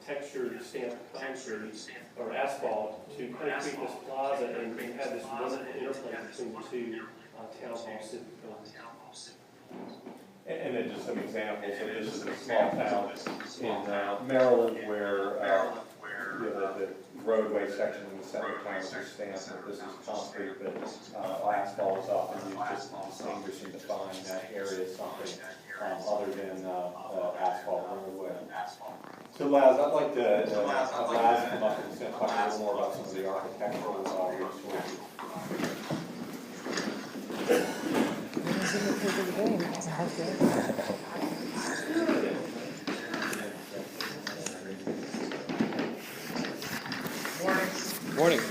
textured stamped concrete or asphalt to kind of create this plaza and have this wonderful interplay between the two town hall civic buildings. And then just some examples. So this is a small town in Maryland where the roadway section in the center of town is stamped, but this is concrete, but asphalt is often used just to distinguish and define that area as something other than asphalt roadway. So Laz, I'd like to have Laz come up and talk a little more about some of the architectural resources. Morning.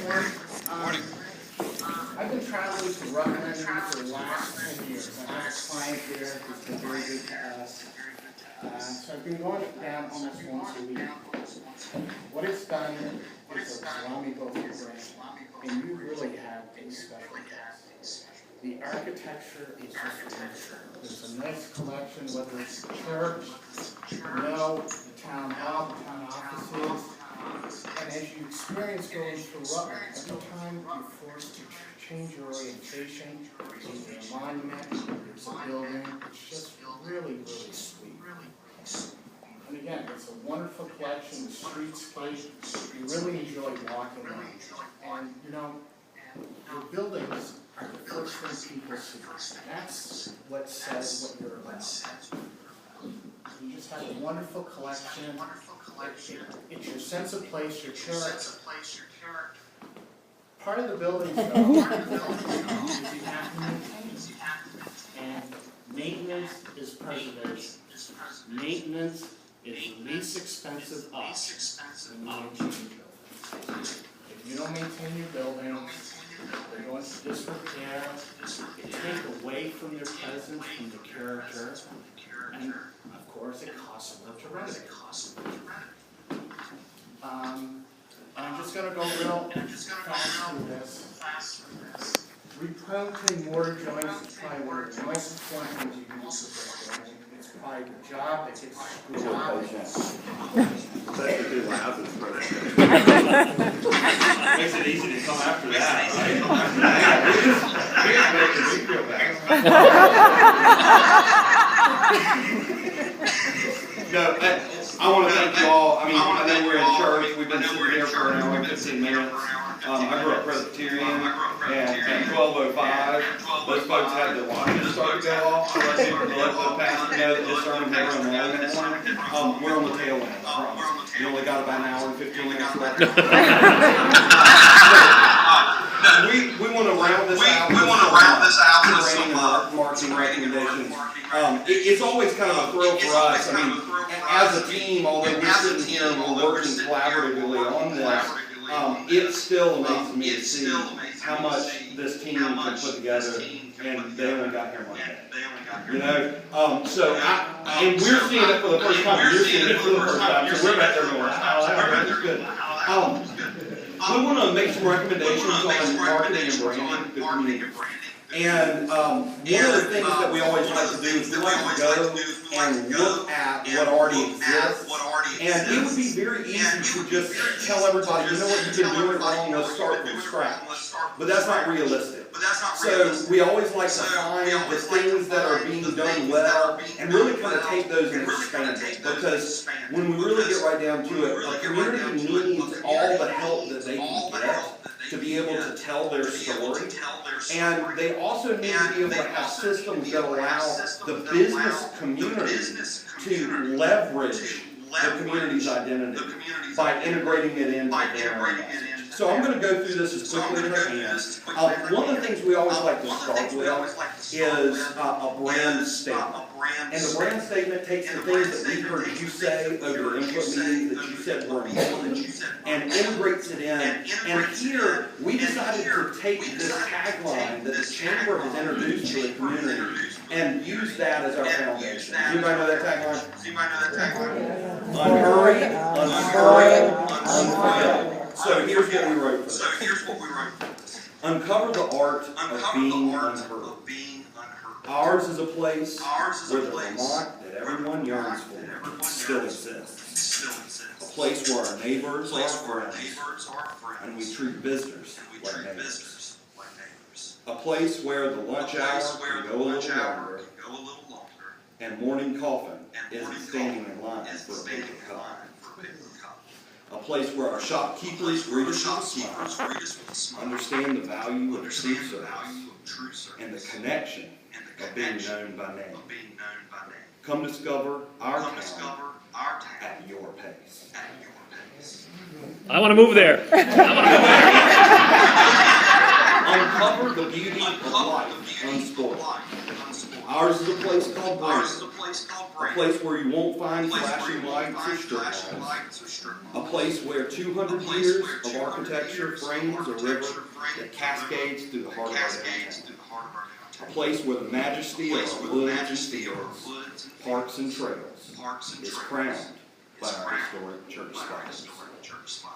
I've been traveling to Rutland for the last 10 years. I have a client there who's been very good to us. So I've been going down almost once a week. What it's done is allow me to go through the branch, and you really have a special class. The architecture is just wonderful. There's a nice collection, whether it's the church, the town hall, the town offices. And as you experience going through Rutland, every time you're forced to change your orientation, there's a monument, there's a building, it's just really, really sweet. And again, it's a wonderful collection, the streetscape, you really enjoy walking on. And your buildings are the first thing people see. That's what says what you're about. You just have a wonderful collection. It's your sense of place, your character. Part of the building, though, is you have to maintain. And maintenance is preservation. Maintenance is the least expensive option when you maintain your building. If you don't maintain your buildings, they're going to disrepair, they take away from their presence, from the character, and of course it costs more to rent it. I'm just going to go real fast through this. Reproaching mortar joints is probably one of the most important things you can do for building. It's probably the job that gets screwed up. Especially through the houses. Makes it easy to come after that, right? No, I want to thank you all. I mean, I know we're in church. We've been sitting here for an hour and 15 minutes. I grew up Presbyterian, and at 12:05, those folks had their watches start to go off. So let's let the pastor know that this sermon had run long that morning. We're on the tail end, I promise. We only got about an hour and 15 minutes left. We want to round this out with some marketing recommendations. It's always kind of a thrill for us. I mean, as a team, although we're sitting here and we're working collaboratively on this, it still amazes me to see how much this team can put together, and they only got here one day. You know, and we're seeing it for the first time. You're seeing it for the first time, so we're back there going, "Wow, that's good." We want to make some recommendations on marketing and branding the community. And one of the things that we always like to do is we like to go and look at what already exists. And it would be very easy to just tell everybody, you know what, you've been doing it wrong, let's start from scratch. But that's not realistic. So we always like to find the things that are being done well and really kind of take those and expand it. Because when we really get right down to it, a community needs all the help that they can get to be able to tell their story. And they also need to be able to have systems that allow the business community to leverage the community's identity by integrating it into their own message. So I'm going to go through this as quickly as I can. One of the things we always like to start with is a brand statement. And the brand statement takes the things that we've heard you say over the input meetings that you said were important and integrates it in. And here, we decided to take this tagline that the Chamber has introduced to the community and use that as our foundation. Do you know that tagline? Unhurried, unspoiled, unforgettable. So here's what we wrote for this. Uncover the art of being unheard. Ours is a place where the Vermont that everyone yearns for still exists. A place where our neighbors are friends, and we treat visitors like neighbors. A place where the lunch hour can go a little longer, and morning coffin isn't standing in line for a paper cup. A place where our shopkeepers greet us with a smile, understand the value of true service, and the connection of being known by name. Come discover our town at your pace. I want to move there. Uncover the beauty of life unspoiled. Ours is a place called Brandon, a place where you won't find flashing lights or strip malls, a place where 200 years of architecture frames a river that cascades through the heart of our downtown. A place where the majesty of our woods and fields, parks and trails is crowned by our historic church spires.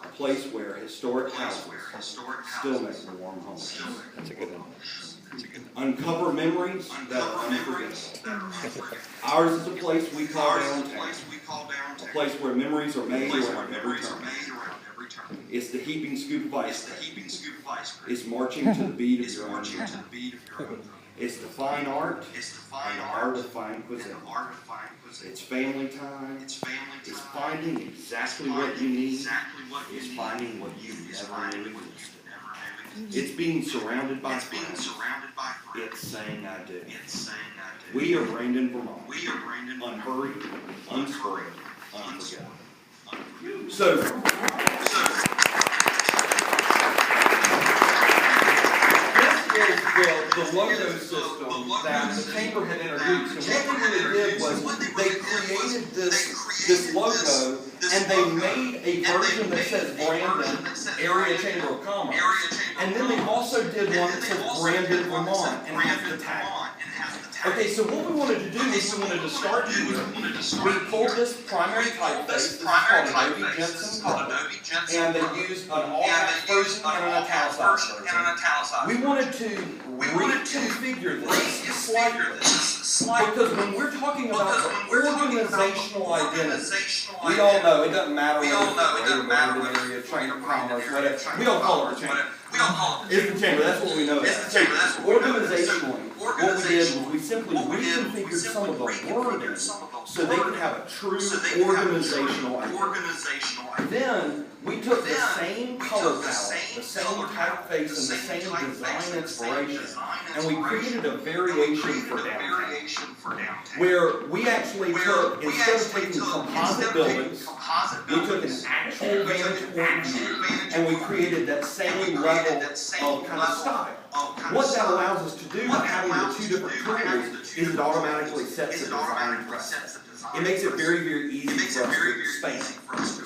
A place where historic houses still make warm homes. That's a good one. Uncover memories that are unforgettable. Ours is a place we call downtown. A place where memories are made around every turn. It's the heaping scoop of ice cream. It's marching to the beat of your own music. It's the fine art and the art of fine cuisine. It's family time. It's finding exactly what you need. It's finding what you never knew existed. It's being surrounded by friends. It's saying I do. We are Brandon, Vermont. Unhurried, unspoiled, unforgettable. So, this is the logo system that the chamber had introduced. And what they really did was they created this logo and they made a version that says Brandon, Area Chamber of Commerce. And then they also did one that says Brandon, Vermont, and has the tag. Okay, so what we wanted to do is we wanted to start here. We pulled this primary typeface, this is called Adobe Jensen Color, and they used an all-caps version and an italicized version. We wanted to reconfigure this slightly, because when we're talking about the organizational identity, we all know it doesn't matter whether it's area, chamber, commerce, whatever. We don't call it the chamber. It's the chamber, that's what we know. So organizationally, what we did was we simply reconfigured some of the wording so they could have a true organizational identity. Then we took the same color palette, the same typeface, and the same design inspiration, and we created a variation for downtown, where we actually took, instead of taking composite buildings, we took an actual vantage point view, and we created that same level of kind of style. What that allows us to do by having the two different tools is it automatically sets the design for us. It makes it very, very easy for us to expand.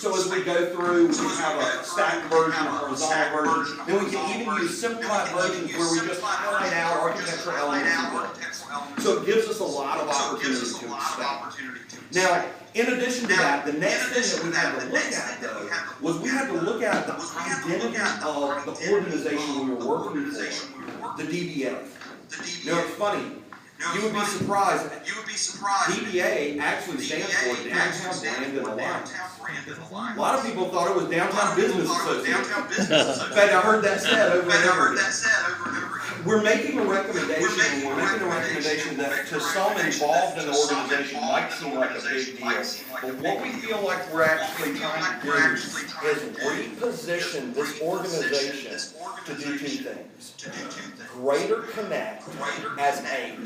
So as we go through, we have a stacked version, a horizontal version, then we can even use simplified versions where we just highlight out architectural elements and buildings. So it gives us a lot of opportunity to expand. Now, in addition to that, the next thing that we had to look at, though, was we had to look at the identity of the organization we were working for, the DBA. Now, it's funny. You would be surprised. DBA actually stands for Downtown Brandon Alliance. A lot of people thought it was Downtown Business Association. In fact, I heard that said over and over again. We're making a recommendation, that to some involved in the organization might seem like a big deal. But what we feel like we're actually trying to do is reposition this organization to do two things. Greater connect as a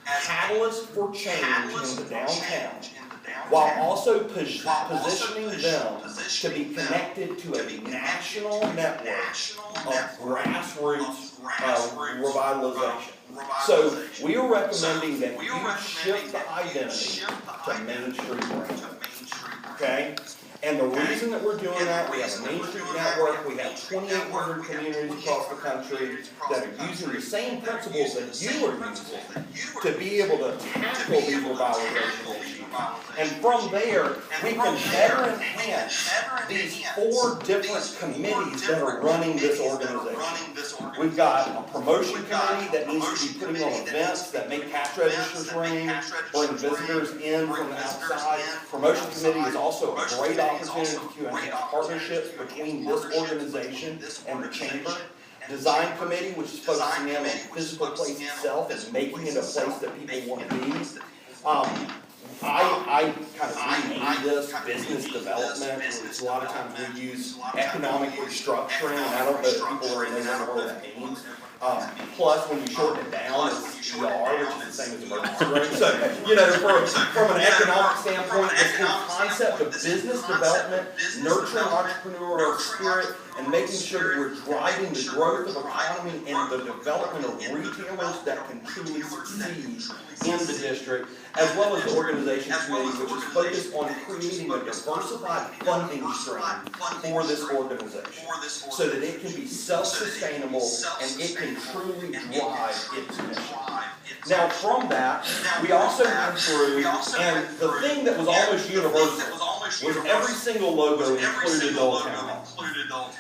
catalyst for change in the downtown, while also positioning them to be connected to a national network of grassroots revitalization. So we are recommending that you shift the identity to Main Street brand. Okay? And the reason that we're doing that, we have a Main Street network, we have 2,800 communities across the country that are using the same principles that you are using to be able to tackle these revitalization issues. And from there, we can better enhance these 4 different committees that are running this organization. We've got a promotion committee that needs to be putting on events that make cash registers ring, bring visitors in from the outside. Promotion committee is also a great opportunity to enhance partnerships between this organization and the chamber. Design committee, which is focusing in on the physical place itself and making it a place that people want to be. I kind of renamed this business development, which a lot of times we use economic restructuring, and I don't know if people are in there what that means. Plus, when you shorten it down, it's ER, which is the same as emergency room. So, you know, from an economic standpoint, this whole concept of business development, nurturing entrepreneurial spirit, and making sure that we're driving the growth of economy and the development of retailers that can truly succeed in the district, as well as the organization committee, which is focused on creating a diversified funding stream for this organization, so that it can be self-sustainable and it can truly drive its mission. Now, from that, we also went through, and the thing that was almost universal was every single logo included Old Town Hall.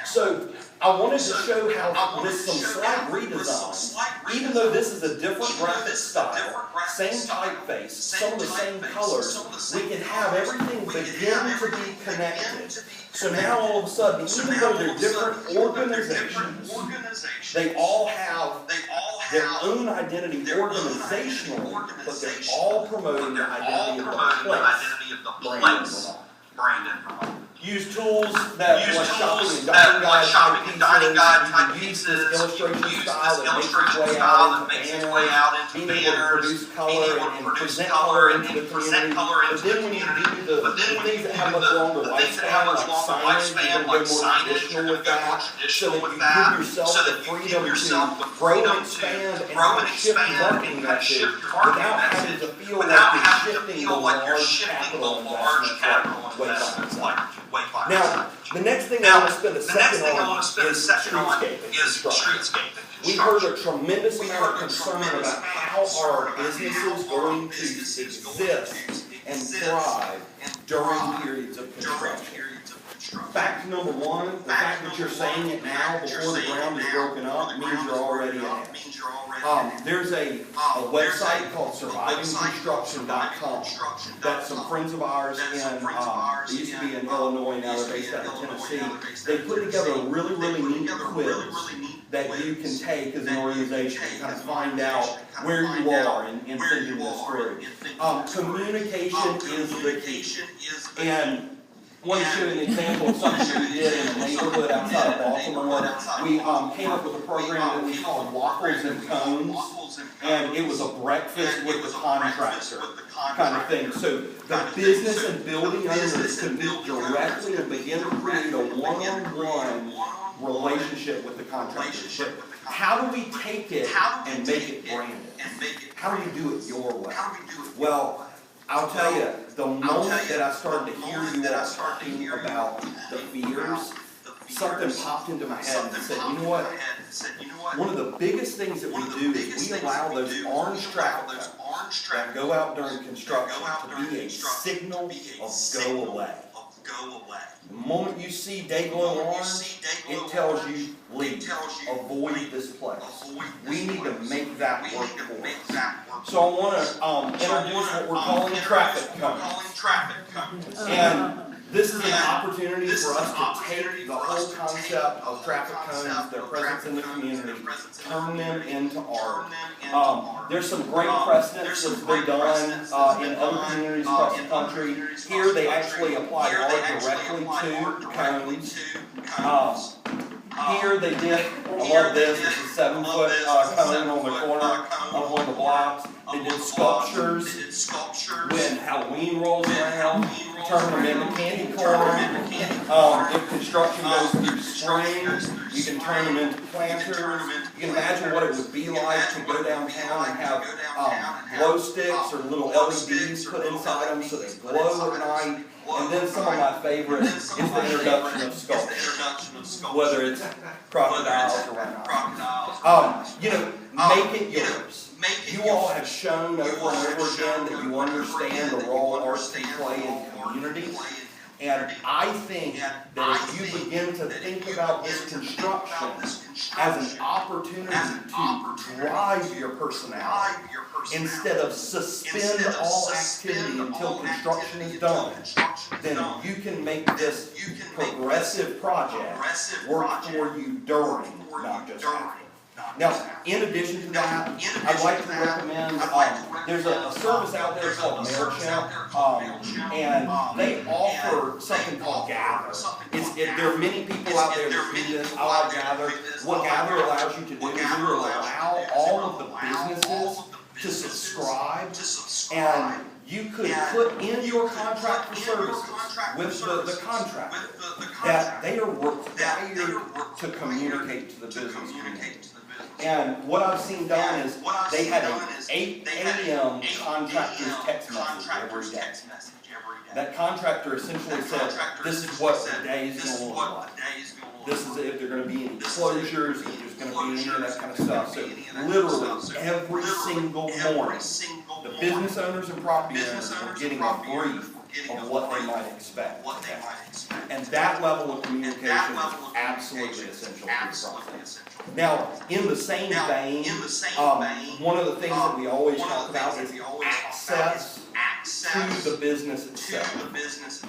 So I wanted to show how with some slight redesign, even though this is a different graphic style, same typeface, some of the same colors, we can have everything begin to be connected. So now all of a sudden, even though they're different organizations, they all have their own identity organizationally, but they're all promoting the identity of the place, Brandon, Vermont. Use tools that like shopping and dining guide type pieces. You can use this illustration style that makes its way out into banners, being able to produce color and present color into the community. But then when you do the things that have much longer lifespan, like signage, you're going to go more traditional with that, so that you give yourself the freedom to grow and expand and kind of shift your marketing message without having to feel like you're shifting the large capital investments like Wayfinder. Now, the next thing I want to spend a second on is streetscaping. We've heard a tremendous amount of concern about how our business is going to exist and thrive during periods of construction. Fact number one, the fact that you're saying it now before the ground is broken up means you're already ahead. There's a website called survivingconstruction.com that some friends of ours in, they used to be in Illinois, now they're based out in Tennessee. They put together a really, really neat quiz that you can take as an organization and kind of find out where you are in thinking this through. Communication is the key. And I want to show you an example of something we did in a neighborhood outside of Baltimore. We came up with a program that we called Waffles and Cones, and it was a breakfast with the contractor kind of thing. So the business and building owners could meet directly and begin to create a one-on-one relationship with the contractor. But how do we take it and make it branded? How do we do it your way? Well, I'll tell you, the moment that I started to hear you all talking about the fears, something popped into my head and said, you know what? One of the biggest things that we do is we allow those orange traffic cones that go out during construction to be a signal of go away. The moment you see day glow orange, it tells you leave, avoid this place. We need to make that work for us. So I want to introduce what we're calling traffic cones. And this is an opportunity for us to take the whole concept of traffic cones, their presence in the community, turn them into art. There's some great precedents that's been done in other communities across the country. Here they actually apply art directly to cones. Here they did, I love this, it's a 7-foot cone on the corner of one of the blocks. They did sculptures when Halloween rolls around, turn them into candy corn. If construction goes through spring, you can turn them into planters. You can imagine what it would be like to go downtown and have glow sticks or little LEDs put inside them so they glow at night. And then some of my favorites is the introduction of sculpture, whether it's crocodiles or whatnot. Make it yours. You all have shown over and over again that you understand the role arts can play in communities. And I think that if you begin to think about this construction as an opportunity to drive your personality, instead of suspend all activity until construction is done, then you can make this progressive project work for you during, not just after. Now, in addition to that, I'd like to recommend, there's a service out there called MailChimp, and they offer something called Gather. There are many people out there that do this. I like Gather. What Gather allows you to do is you allow all of the businesses to subscribe, and you could put in your contract for services with the contractor that they are required to communicate to the business community. And what I've seen done is they had an 8 a.m. contractor's text message every day. That contractor essentially said, this is what the day is going to look like. This is if there are going to be any closures, if there's going to be any of that kind of stuff. So literally every single morning, the business owners and property owners are getting a brief of what they might expect. And that level of communication is absolutely essential to the process. Now, in the same vein, one of the things that we always talk about is access to the business itself.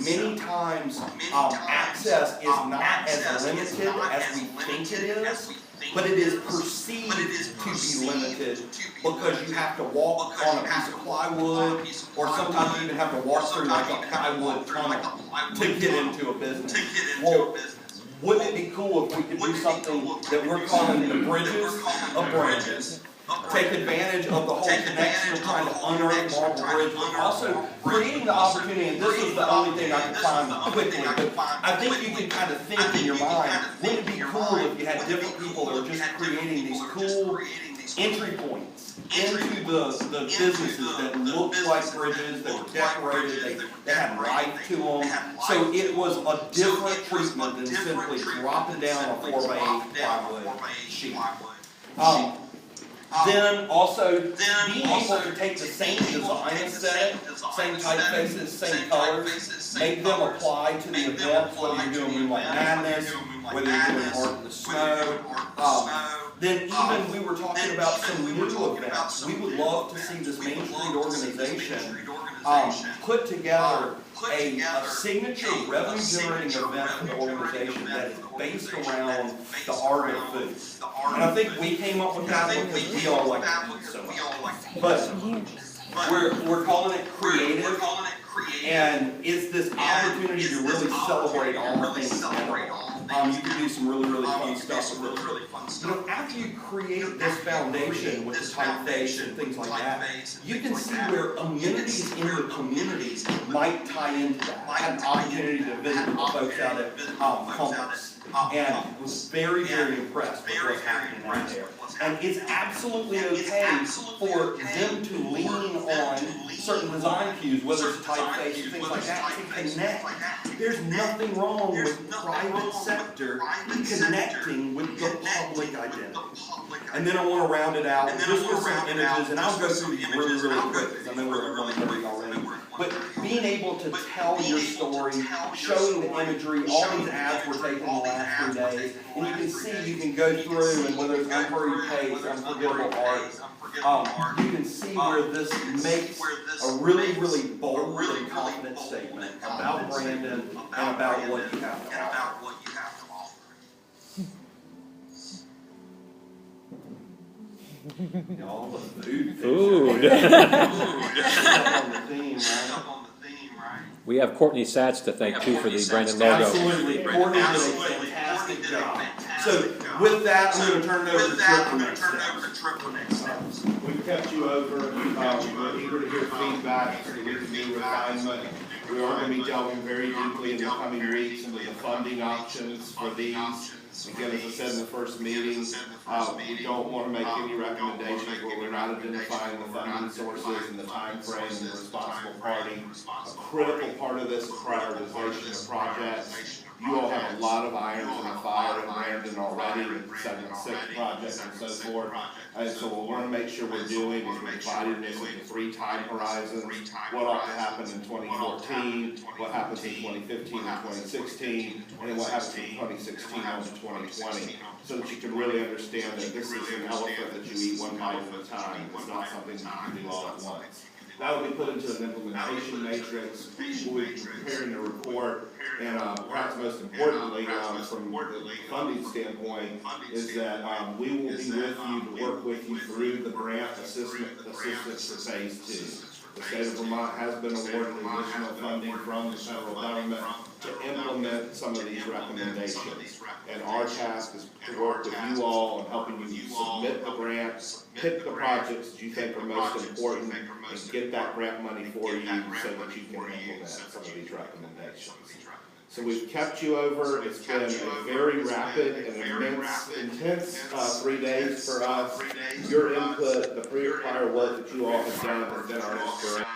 Many times, access is not as limited as we think it is, but it is perceived to be limited because you have to walk on a piece of plywood, or sometimes you even have to walk through like a plywood tunnel to get into a business. Well, wouldn't it be cool if we could do something that we're calling the bridges of branches? Take advantage of the whole connection of trying to unearth Marble Bridge, but also creating the opportunity, and this is the only thing I can find quickly, but I think you can kind of think in your mind, wouldn't it be cool if you had different people that are just creating these cool entry points into the businesses that looked like bridges, that were decorated, they had life to them, so it was a different treatment than simply dropping down a 4x8 plywood sheet. Then also being able to take the same design aesthetic, same typefaces, same colors, make them apply to the events, whether you're doing Moonlight Madness, whether you're doing Art in the Snow. Then even we were talking about some new events. We would love to see this Main Street organization put together a signature revenue generating event for the organization that is based around the art of food. And I think we came up with that because we all like to eat so much. But we're calling it creative, and it's this opportunity to really celebrate all things together. You can do some really fun stuff with it. You know, after you create this foundation with the typeface and things like that, you can see where amenities in the community might tie into that. I had an opportunity to visit the folks out at Compass, and was very impressed with what's happening out there. And it's absolutely okay for them to lean on certain design cues, whether it's typeface and things like that, to connect. There's nothing wrong with private sector connecting with the public identity. And then I want to round it out just with some images, and I'll go through these really quick because I know we're at 1:30 already. But being able to tell your story, showing the imagery, all these ads were taken in the last 3 days, and you can see, you can go through, and whether it's Unhurried Pace, Unforgettable Art, you can see where this makes a really bold and confident statement about Brandon and about what you have to offer. Y'all, the food. On the theme, right? We have Courtney Satz to thank too for the Brandon logo. Absolutely, Courtney did a fantastic job. So with that, I'm going to turn it over to next steps. We've kept you over, we're eager to hear feedback so that we can do refinement. We are going to be delving very deeply in the coming weeks into the funding options for these. Again, as I said in the first meeting, we don't want to make any recommendations where we're not identifying the funding sources and the time frame and the responsible party. A critical part of this is prioritization of projects. You all have a lot of irons in the fire in Brandon already with the 7-6 project and so forth. And so what we want to make sure we're doing is we're dividing this into 3 time horizons. What ought to happen in 2014, what happens in 2015 and 2016, and then what happens from 2016 on to 2020. So that you can really understand that this is an elephant that you eat one bite at a time. It's not something you can do all at once. That will be put into an implementation matrix. We'll be preparing a report, and perhaps most importantly, from the funding standpoint, is that we will be with you to work with you through the grant assistance for phase 2. The state of Vermont has been awarded additional funding from the federal government to implement some of these recommendations. And our task is to work with you all on helping you submit the grants, pick the projects that you think are most important, and get that grant money for you so that you can implement some of these recommendations. So we've kept you over. It's been a very rapid and intense 3 days for us. Your input, the prior work that you all have done has been our inspiration.